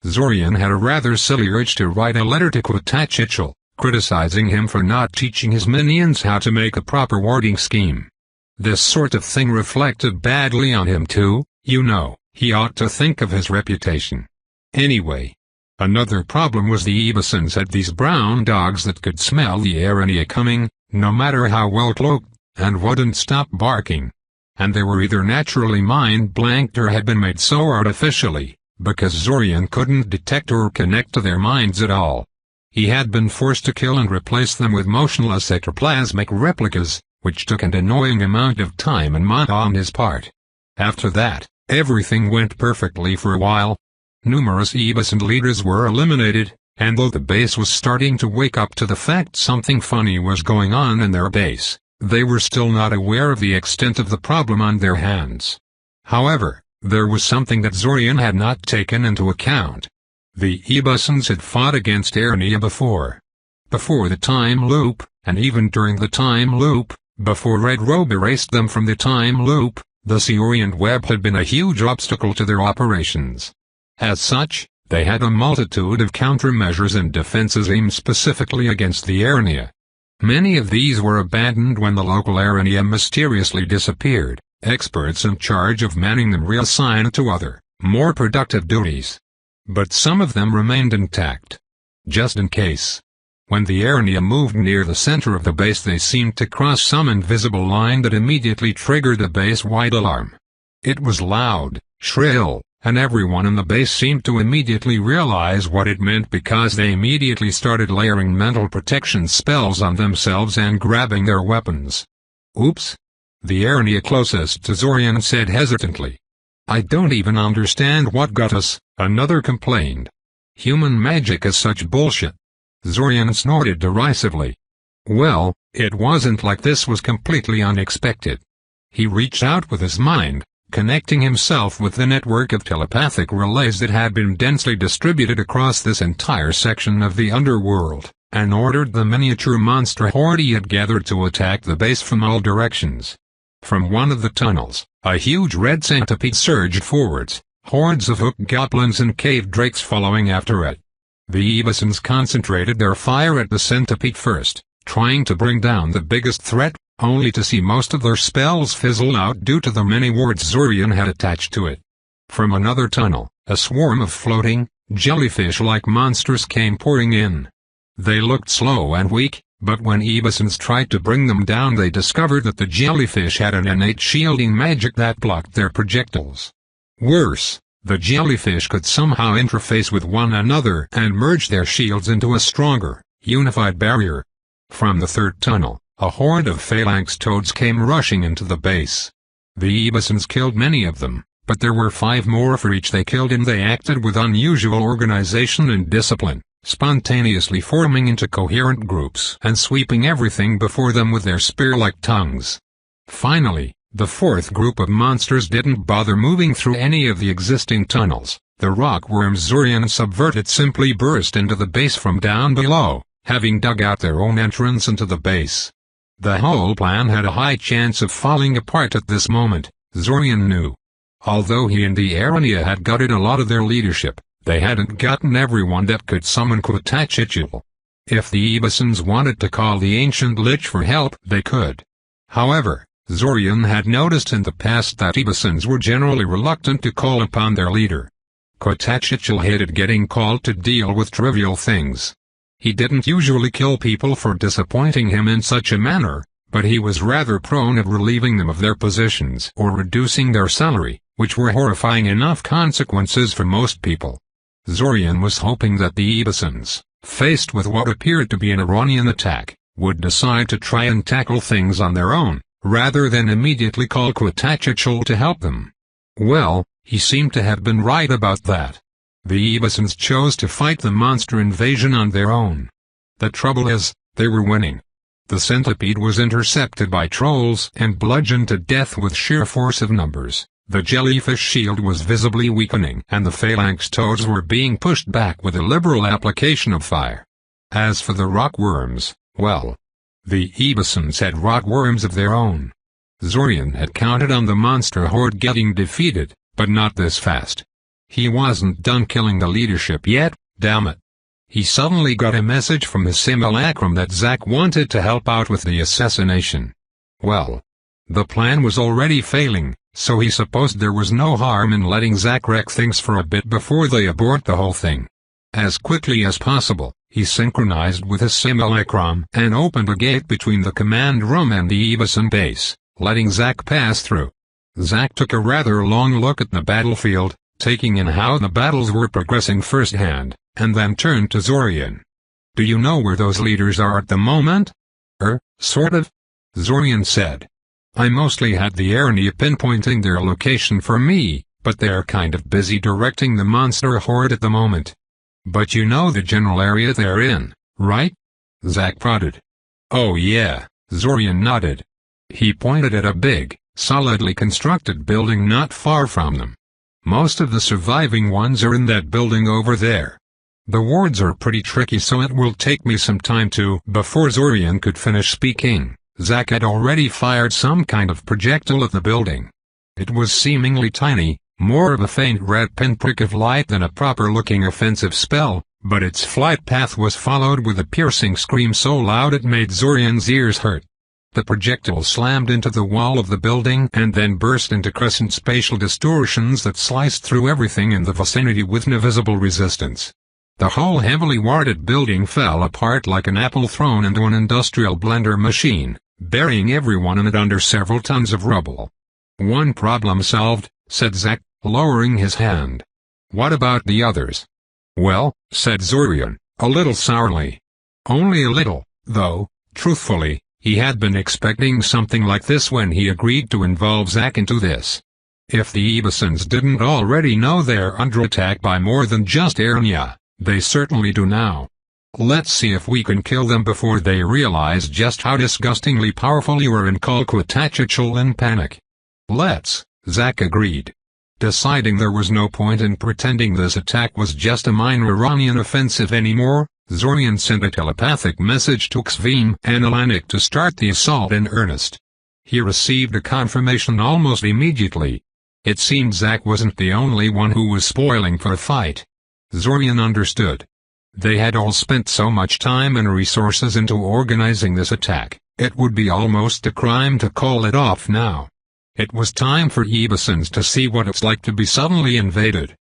Zorian had a rather silly urge to write a letter to Quatachichel, criticizing him for not teaching his minions how to make a proper warding scheme. This sort of thing reflected badly on him too, you know, he ought to think of his reputation. Anyway, Another problem was the Ebusons had these brown dogs that could smell the Arania coming, no matter how well cloaked, and wouldn't stop barking. And they were either naturally mind-blanked or had been made so artificially, because Zorian couldn't detect or connect to their minds at all. He had been forced to kill and replace them with motionless ectoplasmic replicas, which took an annoying amount of time and mana on his part. After that, everything went perfectly for a while. Numerous Ebuson leaders were eliminated, and though the base was starting to wake up to the fact something funny was going on in their base, they were still not aware of the extent of the problem on their hands. However, there was something that Zorian had not taken into account. The Ebusons had fought against Arania before. Before the time loop, and even during the time loop, before Red Robe erased them from the time loop, the Seorient Web had been a huge obstacle to their operations. As such, they had a multitude of countermeasures and defenses aimed specifically against the Arania. Many of these were abandoned when the local Arania mysteriously disappeared, experts in charge of manning them reassigned to other, more productive duties. But some of them remained intact. Just in case. When the Arania moved near the center of the base, they seemed to cross some invisible line that immediately triggered a base-wide alarm. It was loud, shrill, and everyone in the base seemed to immediately realize what it meant because they immediately started layering mental protection spells on themselves and grabbing their weapons. Oops. The Arania closest to Zorian said hesitantly. I don't even understand what got us, another complained. Human magic is such bullshit. Zorian snorted derisively. Well, it wasn't like this was completely unexpected. He reached out with his mind, connecting himself with the network of telepathic relays that had been densely distributed across this entire section of the underworld, and ordered the miniature monster horde he had gathered to attack the base from all directions. From one of the tunnels, a huge red centipede surged forwards, hordes of hook goblins and cave drakes following after it. The Ebusons concentrated their fire at the centipede first, trying to bring down the biggest threat, only to see most of their spells fizzle out due to the many wards Zorian had attached to it. From another tunnel, a swarm of floating, jellyfish-like monsters came pouring in. They looked slow and weak, but when Ebusons tried to bring them down, they discovered that the jellyfish had an innate shielding magic that blocked their projectiles. Worse, the jellyfish could somehow interface with one another and merge their shields into a stronger, unified barrier. From the third tunnel, a horde of phalanx toads came rushing into the base. The Ebusons killed many of them, but there were 5 more for each they killed, and they acted with unusual organization and discipline, spontaneously forming into coherent groups and sweeping everything before them with their spear-like tongues. Finally, the 4th group of monsters didn't bother moving through any of the existing tunnels. The rockworms Zorian subverted simply burst into the base from down below, having dug out their own entrance into the base. The whole plan had a high chance of falling apart at this moment, Zorian knew. Although he and the Arania had gutted a lot of their leadership, they hadn't gotten everyone that could summon Quatachichul. If the Ebusons wanted to call the Ancient Lich for help, they could. However, Zorian had noticed in the past that Ebusons were generally reluctant to call upon their leader. Quatachichul hated getting called to deal with trivial things. He didn't usually kill people for disappointing him in such a manner, but he was rather prone of relieving them of their positions or reducing their salary, which were horrifying enough consequences for most people. Zorian was hoping that the Ebusons, faced with what appeared to be an Aranian attack, would decide to try and tackle things on their own, rather than immediately call Quatachichul to help them. Well, he seemed to have been right about that. The Ebusons chose to fight the monster invasion on their own. The trouble is, they were winning. The centipede was intercepted by trolls and bludgeoned to death with sheer force of numbers. The jellyfish shield was visibly weakening, and the phalanx toads were being pushed back with a liberal application of fire. As for the rockworms, well, the Ebusons had rockworms of their own. Zorian had counted on the monster horde getting defeated, but not this fast. He wasn't done killing the leadership yet, damn it. He suddenly got a message from the simulacrum that Zack wanted to help out with the assassination. Well, the plan was already failing, so he supposed there was no harm in letting Zack wreck things for a bit before they abort the whole thing. As quickly as possible, he synchronized with his simulacrum and opened a gate between the command room and the Evason base, letting Zack pass through. Zack took a rather long look at the battlefield, taking in how the battles were progressing firsthand, and then turned to Zorian. "Do you know where those leaders are at the moment?" Sort of," Zorian said. "I mostly had the Ernia pinpointing their location for me, but they're kind of busy directing the monster horde at the moment. But you know the general area they're in, right?" Zack prodded. "Oh yeah," Zorian nodded. He pointed at a big, solidly constructed building not far from them. "Most of the surviving ones are in that building over there. The wards are pretty tricky, so it will take me some time to..." Before Zorian could finish speaking, Zack had already fired some kind of projectile at the building. It was seemingly tiny, more of a faint red pinprick of light than a proper-looking offensive spell, but its flight path was followed with a piercing scream so loud it made Zorian's ears hurt. The projectile slammed into the wall of the building and then burst into crescent spatial distortions that sliced through everything in the vicinity with no visible resistance. The whole heavily warded building fell apart like an apple thrown into an industrial blender machine, burying everyone in it under several tons of rubble. "One problem solved," said Zack, lowering his hand. "What about the others?" "Well," said Zorian, a little sourly. Only a little, though, truthfully, he had been expecting something like this when he agreed to involve Zack into this. If the Evasons didn't already know they're under attack by more than just Ernia, they certainly do now. "Let's see if we can kill them before they realize just how disgustingly powerful you are," and Kolquatachichel in panic. "Let's," Zack agreed. Deciding there was no point in pretending this attack was just a minor Iranian offensive anymore, Zorian sent a telepathic message to Xvim and Alanik to start the assault in earnest. He received a confirmation almost immediately. It seemed Zack wasn't the only one who was spoiling for a fight. Zorian understood. They had all spent so much time and resources into organizing this attack, it would be almost a crime to call it off now. It was time for Evasons to see what it's like to be suddenly invaded.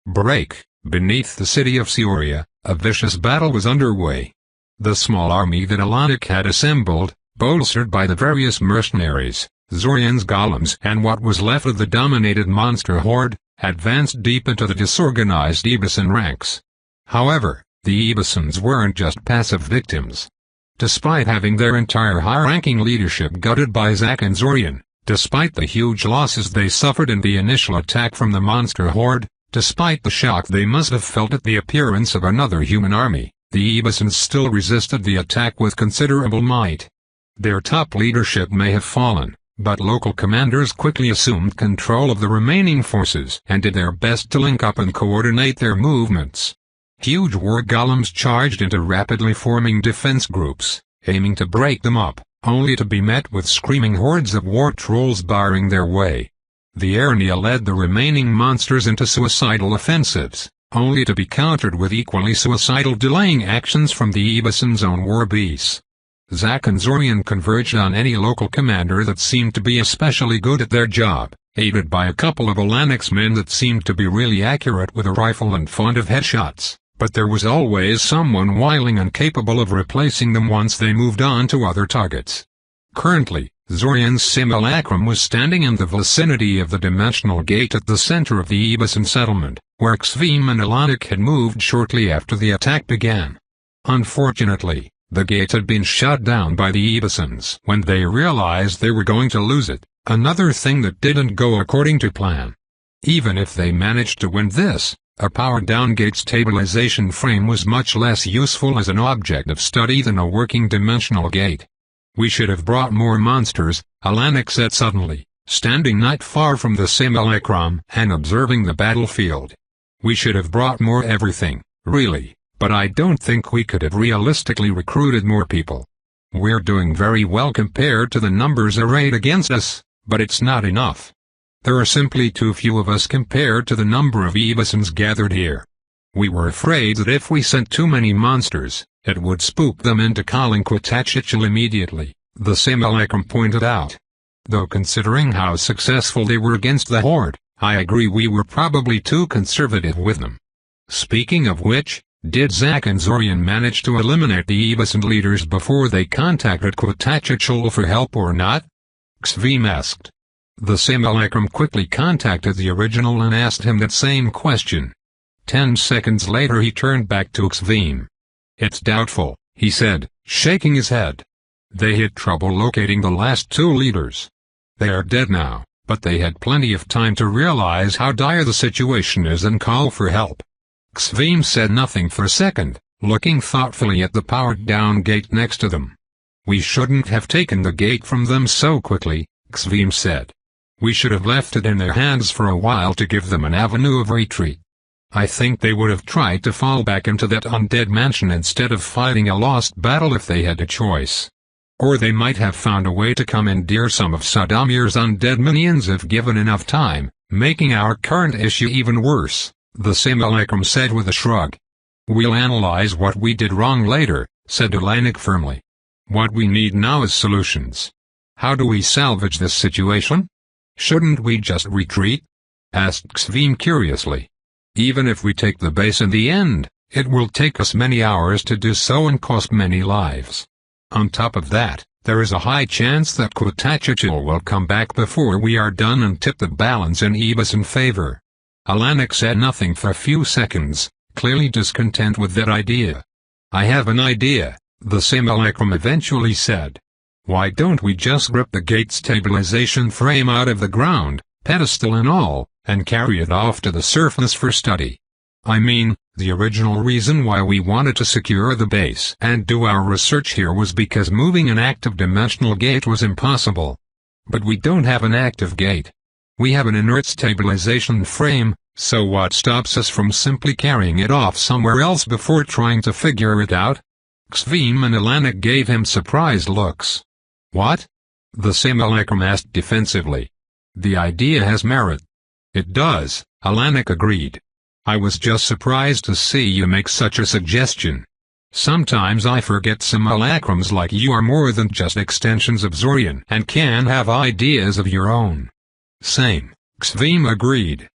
Beneath the city of Sioria, a vicious battle was underway. The small army that Alanik had assembled, bolstered by the various mercenaries, Zorian's golems and what was left of the dominated monster horde, advanced deep into the disorganized Evason ranks. However, the Evasons weren't just passive victims. Despite having their entire high-ranking leadership gutted by Zack and Zorian, despite the huge losses they suffered in the initial attack from the monster horde, despite the shock they must have felt at the appearance of another human army, the Evasons still resisted the attack with considerable might. Their top leadership may have fallen, but local commanders quickly assumed control of the remaining forces and did their best to link up and coordinate their movements. Huge war golems charged into rapidly forming defense groups, aiming to break them up, only to be met with screaming hordes of war trolls barring their way. The Ernia led the remaining monsters into suicidal offensives, only to be countered with equally suicidal delaying actions from the Evason's own war beasts. Zack and Zorian converged on any local commander that seemed to be especially good at their job, aided by a couple of Alanik's men that seemed to be really accurate with a rifle and fond of headshots, but there was always someone whiling and capable of replacing them once they moved on to other targets. Currently, Zorian's simulacrum was standing in the vicinity of the dimensional gate at the center of the Evason settlement, where Xvim and Alanik had moved shortly after the attack began. Unfortunately, the gate had been shut down by the Evasons when they realized they were going to lose it, another thing that didn't go according to plan. Even if they managed to win this, a powered-down gate stabilization frame was much less useful as an object of study than a working dimensional gate. "We should have brought more monsters," Alanik said suddenly, standing not far from the simulacrum and observing the battlefield. "We should have brought more everything, really. But I don't think we could have realistically recruited more people. We're doing very well compared to the numbers arrayed against us, but it's not enough. There are simply too few of us compared to the number of Evasons gathered here. We were afraid that if we sent too many monsters, it would spook them into calling Quatachichel immediately," the simulacrum pointed out. "Though considering how successful they were against the horde, I agree we were probably too conservative with them. Speaking of which, Did Zack and Zorian manage to eliminate the Ebison leaders before they contacted Quatachichul for help or not? Xvim asked. The simulacrum quickly contacted the original and asked him that same question. 10 seconds later he turned back to Xvim. It's doubtful, he said, shaking his head. They had trouble locating the last 2 leaders. They are dead now, but they had plenty of time to realize how dire the situation is and call for help. Xvim said nothing for a second, looking thoughtfully at the powered-down gate next to them. We shouldn't have taken the gate from them so quickly, Xvim said. We should have left it in their hands for a while to give them an avenue of retreat. I think they would have tried to fall back into that undead mansion instead of fighting a lost battle if they had a choice. Or they might have found a way to commandeer some of Sadamir's undead minions if given enough time, making our current issue even worse, the simulacrum said with a shrug. We'll analyze what we did wrong later, said Alanik firmly. What we need now is solutions. How do we salvage this situation? Shouldn't we just retreat? Asked Xvim curiously. Even if we take the base in the end, it will take us many hours to do so and cost many lives. On top of that, there is a high chance that Quatachichul will come back before we are done and tip the balance in Ebison favor. Alanik said nothing for a few seconds, clearly discontent with that idea. I have an idea, the simulacrum eventually said. Why don't we just rip the gate stabilization frame out of the ground, pedestal and all, and carry it off to the surface for study? I mean, the original reason why we wanted to secure the base and do our research here was because moving an active dimensional gate was impossible. But we don't have an active gate. We have an inert stabilization frame, so what stops us from simply carrying it off somewhere else before trying to figure it out? Xvim and Alanik gave him surprised looks. What? The simulacrum asked defensively. The idea has merit. It does, Alanik agreed. I was just surprised to see you make such a suggestion. Sometimes I forget simulacrums like you are more than just extensions of Zorian and can have ideas of your own. Same, Xvim agreed.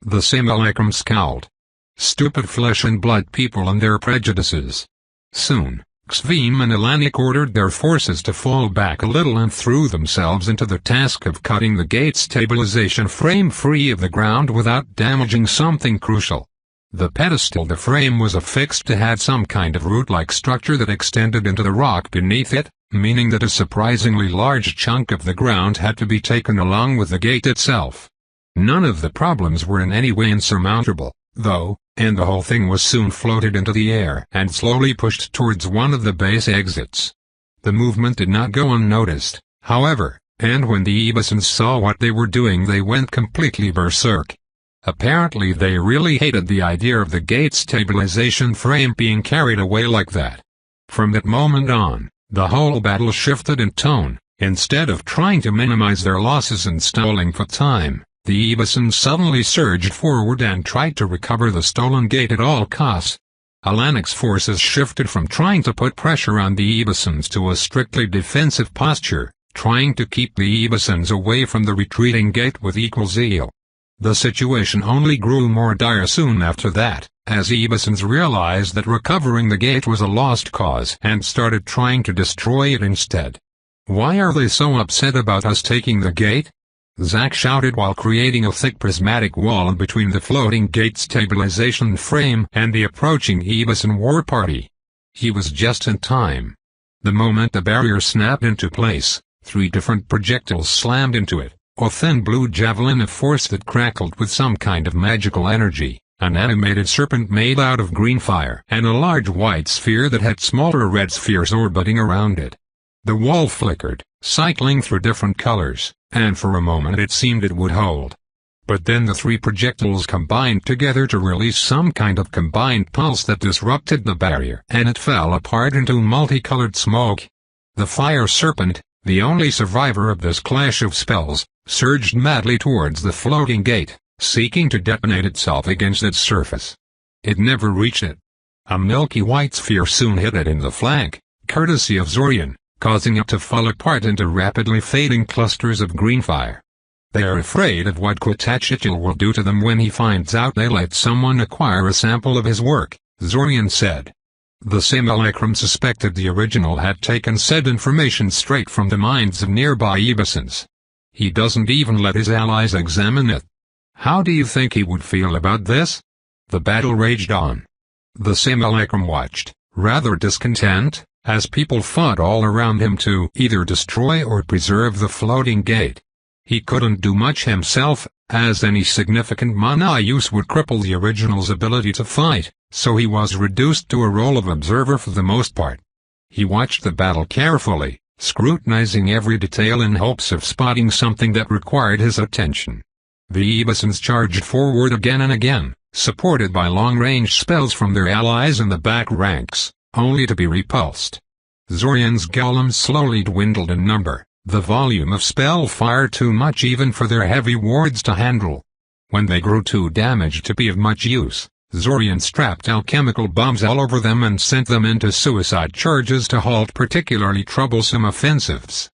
The simulacrum scowled. Stupid flesh and blood people and their prejudices. Soon, Xvim and Alanik ordered their forces to fall back a little and threw themselves into the task of cutting the gate stabilization frame free of the ground without damaging something crucial. The pedestal the frame was affixed to had some kind of root-like structure that extended into the rock beneath it, meaning that a surprisingly large chunk of the ground had to be taken along with the gate itself. None of the problems were in any way insurmountable, though, and the whole thing was soon floated into the air and slowly pushed towards one of the base exits. The movement did not go unnoticed, however, and when the Ebisons saw what they were doing they went completely berserk. Apparently they really hated the idea of the gate stabilization frame being carried away like that. From that moment on, the whole battle shifted in tone. Instead of trying to minimize their losses and stalling for time, the Ebisons suddenly surged forward and tried to recover the stolen gate at all costs. Alanik's forces shifted from trying to put pressure on the Ebisons to a strictly defensive posture, trying to keep the Ebisons away from the retreating gate with equal zeal. The situation only grew more dire soon after that, as Ebisons realized that recovering the gate was a lost cause and started trying to destroy it instead. Why are they so upset about us taking the gate? Zack shouted while creating a thick prismatic wall between the floating gate stabilization frame and the approaching Ebison war party. He was just in time. The moment the barrier snapped into place, 3 different projectiles slammed into it, a thin blue javelin of force that crackled with some kind of magical energy, an animated serpent made out of green fire, and a large white sphere that had smaller red spheres orbiting around it. The wall flickered, cycling through different colors, and for a moment it seemed it would hold. But then the 3 projectiles combined together to release some kind of combined pulse that disrupted the barrier, and it fell apart into multicolored smoke. The fire serpent, the only survivor of this clash of spells, surged madly towards the floating gate, seeking to detonate itself against its surface. It never reached it. A milky white sphere soon hit it in the flank, courtesy of Zorian, causing it to fall apart into rapidly fading clusters of green fire. They are afraid of what Quatachichul will do to them when he finds out they let someone acquire a sample of his work, Zorian said. The simulacrum suspected the original had taken said information straight from the minds of nearby Ibisons. He doesn't even let his allies examine it. How do you think he would feel about this? The battle raged on. The simulacrum watched, rather discontent, as people fought all around him to either destroy or preserve the floating gate. He couldn't do much himself, as any significant mana use would cripple the original's ability to fight, so he was reduced to a role of observer for the most part. He watched the battle carefully, scrutinizing every detail in hopes of spotting something that required his attention. The Ibisons charged forward again and again, supported by long-range spells from their allies in the back ranks, only to be repulsed. Zorian's golems slowly dwindled in number, the volume of spell fire too much even for their heavy wards to handle. When they grew too damaged to be of much use, Zorian strapped alchemical bombs all over them and sent them into suicide charges to halt particularly troublesome offensives.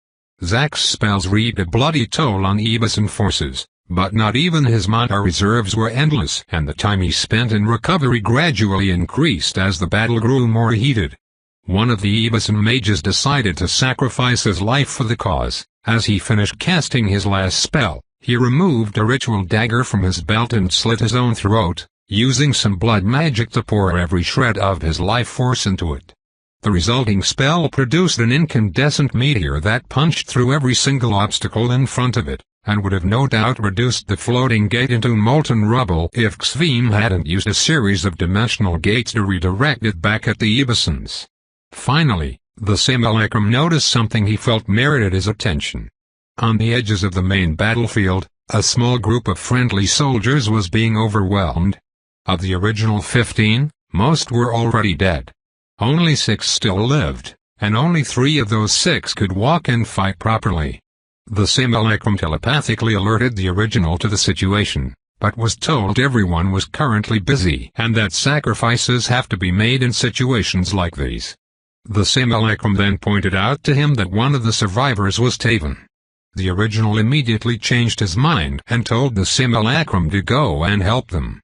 Zack's spells wreaked a bloody toll on Ibison forces, but not even his mana reserves were endless, and the time he spent in recovery gradually increased as the battle grew more heated. One of the Ibison mages decided to sacrifice his life for the cause. As he finished casting his last spell, he removed a ritual dagger from his belt and slit his own throat, using some blood magic to pour every shred of his life force into it. The resulting spell produced an incandescent meteor that punched through every single obstacle in front of it, and would have no doubt reduced the floating gate into molten rubble if Xvim hadn't used a series of dimensional gates to redirect it back at the Ibisons. Finally, the simulacrum noticed something he felt merited his attention. On the edges of the main battlefield, a small group of friendly soldiers was being overwhelmed. Of the original 15, most were already dead. Only 6 still lived, and only 3 of those 6 could walk and fight properly. The simulacrum telepathically alerted the original to the situation, but was told everyone was currently busy and that sacrifices have to be made in situations like these. The simulacrum then pointed out to him that one of the survivors was Taven. The original immediately changed his mind and told the simulacrum to go and help them.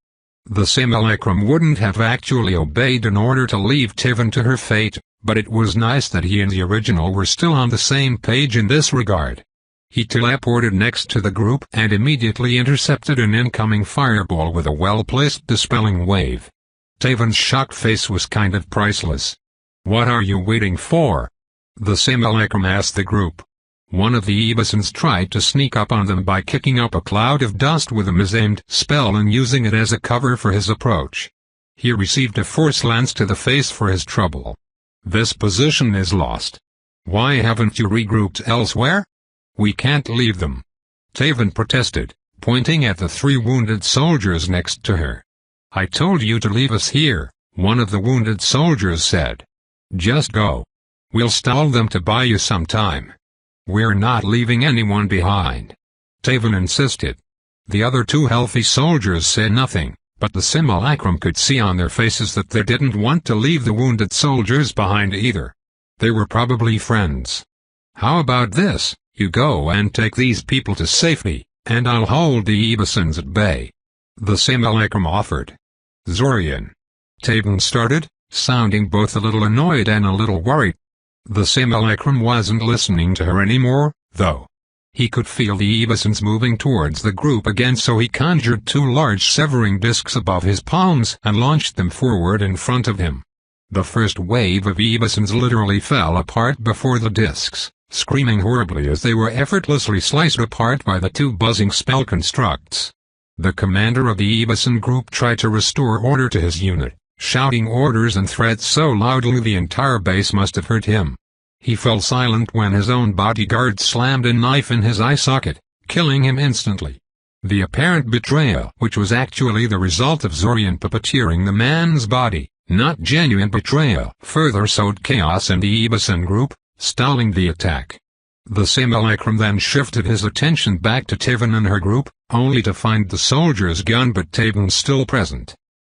The simulacrum wouldn't have actually obeyed in order to leave Taven to her fate, but it was nice that he and the original were still on the same page in this regard. He teleported next to the group and immediately intercepted an incoming fireball with a well-placed dispelling wave. Taven's shocked face was kind of priceless. "What are you waiting for?" the simulacrum asked the group. One of the Ibisons tried to sneak up on them by kicking up a cloud of dust with a misaimed spell and using it as a cover for his approach. He received a force lance to the face for his trouble. "This position is lost. Why haven't you regrouped elsewhere? We can't leave them," Taven protested, pointing at the 3 wounded soldiers next to her. "I told you to leave us here," one of the wounded soldiers said. "Just go. We'll stall them to buy you some time." "We're not leaving anyone behind," Taven insisted. The other 2 healthy soldiers said nothing, but the simulacrum could see on their faces that they didn't want to leave the wounded soldiers behind either. They were probably friends. "How about this? You go and take these people to safety, and I'll hold the Ibisons at bay," the simulacrum offered. "Zorian," Taven started, sounding both a little annoyed and a little worried. The simulacrum wasn't listening to her anymore, though. He could feel the Ibisons moving towards the group again, so he conjured 2 large severing discs above his palms and launched them forward in front of him. The first wave of Ibisons literally fell apart before the discs, screaming horribly as they were effortlessly sliced apart by the 2 buzzing spell constructs. The commander of the Ibison group tried to restore order to his unit, shouting orders and threats so loudly the entire base must have heard him. He fell silent when his own bodyguard slammed a knife in his eye socket, killing him instantly. The apparent betrayal, which was actually the result of Zorian puppeteering the man's body, not genuine betrayal, further sowed chaos in the Ibison group, stalling the attack. The simulacrum then shifted his attention back to Taven and her group, only to find the soldiers gone but Taven still present.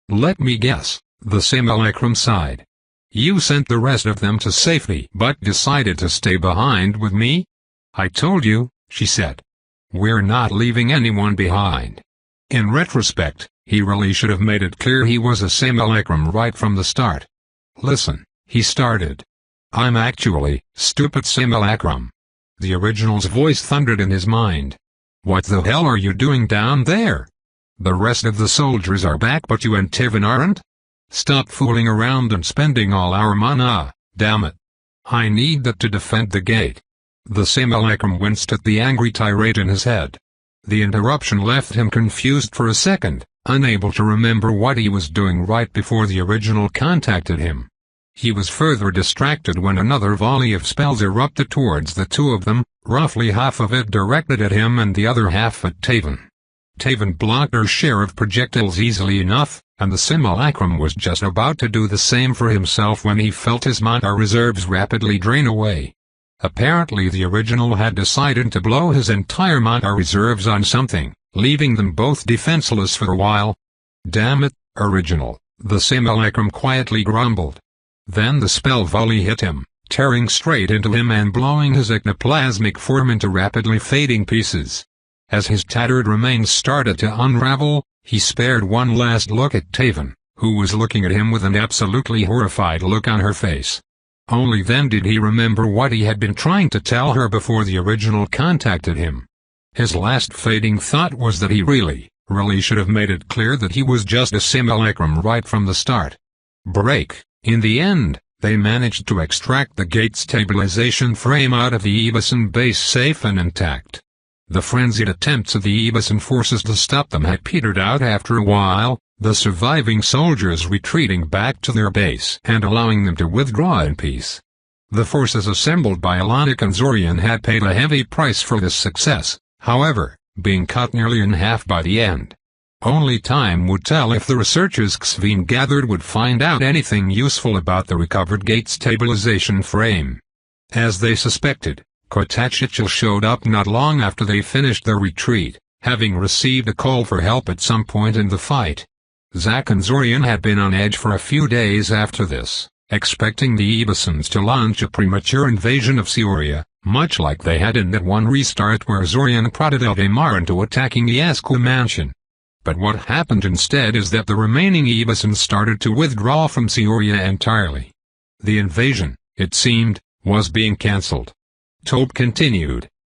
"Let me guess," the simulacrum sighed. "You sent the rest of them to safety but decided to stay behind with me?" "I told you," she said. "We're not leaving anyone behind." In retrospect, he really should have made it clear he was a simulacrum right from the start. "Listen," he started. "I'm actually, stupid simulacrum." The original's voice thundered in his mind. "What the hell are you doing down there? The rest of the soldiers are back but you and Tivan aren't? Stop fooling around and spending all our mana, damn it. I need that to defend the gate." The simulacrum winced at the angry tirade in his head. The interruption left him confused for a second, unable to remember what he was doing right before the original contacted him. He was further distracted when another volley of spells erupted towards the two of them, roughly half of it directed at him and the other half at Taven. Taven blocked her share of projectiles easily enough, and the simulacrum was just about to do the same for himself when he felt his mana reserves rapidly drain away. Apparently the original had decided to blow his entire mana reserves on something, leaving them both defenseless for a while. "Damn it, original," the simulacrum quietly grumbled. Then the spell volley hit him, tearing straight into him and blowing his ectoplasmic form into rapidly fading pieces. As his tattered remains started to unravel, he spared one last look at Taven, who was looking at him with an absolutely horrified look on her face. Only then did he remember what he had been trying to tell her before the original contacted him. His last fading thought was that he really should have made it clear that he was just a simulacrum right from the start. Break. In the end, they managed to extract the gate stabilization frame out of the Evason base safe and intact. The frenzied attempts of the Evason forces to stop them had petered out after a while, the surviving soldiers retreating back to their base and allowing them to withdraw in peace. The forces assembled by Alanik and Zorian had paid a heavy price for this success, however, being cut nearly in half by the end. Only time would tell if the researchers Xveen gathered would find out anything useful about the recovered gate stabilization frame. As they suspected, Kotachichil showed up not long after they finished their retreat, having received a call for help at some point in the fight. Zack and Zorian had been on edge for a few days after this, expecting the Evasons to launch a premature invasion of Seoria, much like they had in that one restart where Zorian prodded Eldamar into attacking the Asku mansion. But what happened instead is that the remaining Evasons started to withdraw from Seoria entirely. The invasion, it seemed, was being cancelled. Tope continued,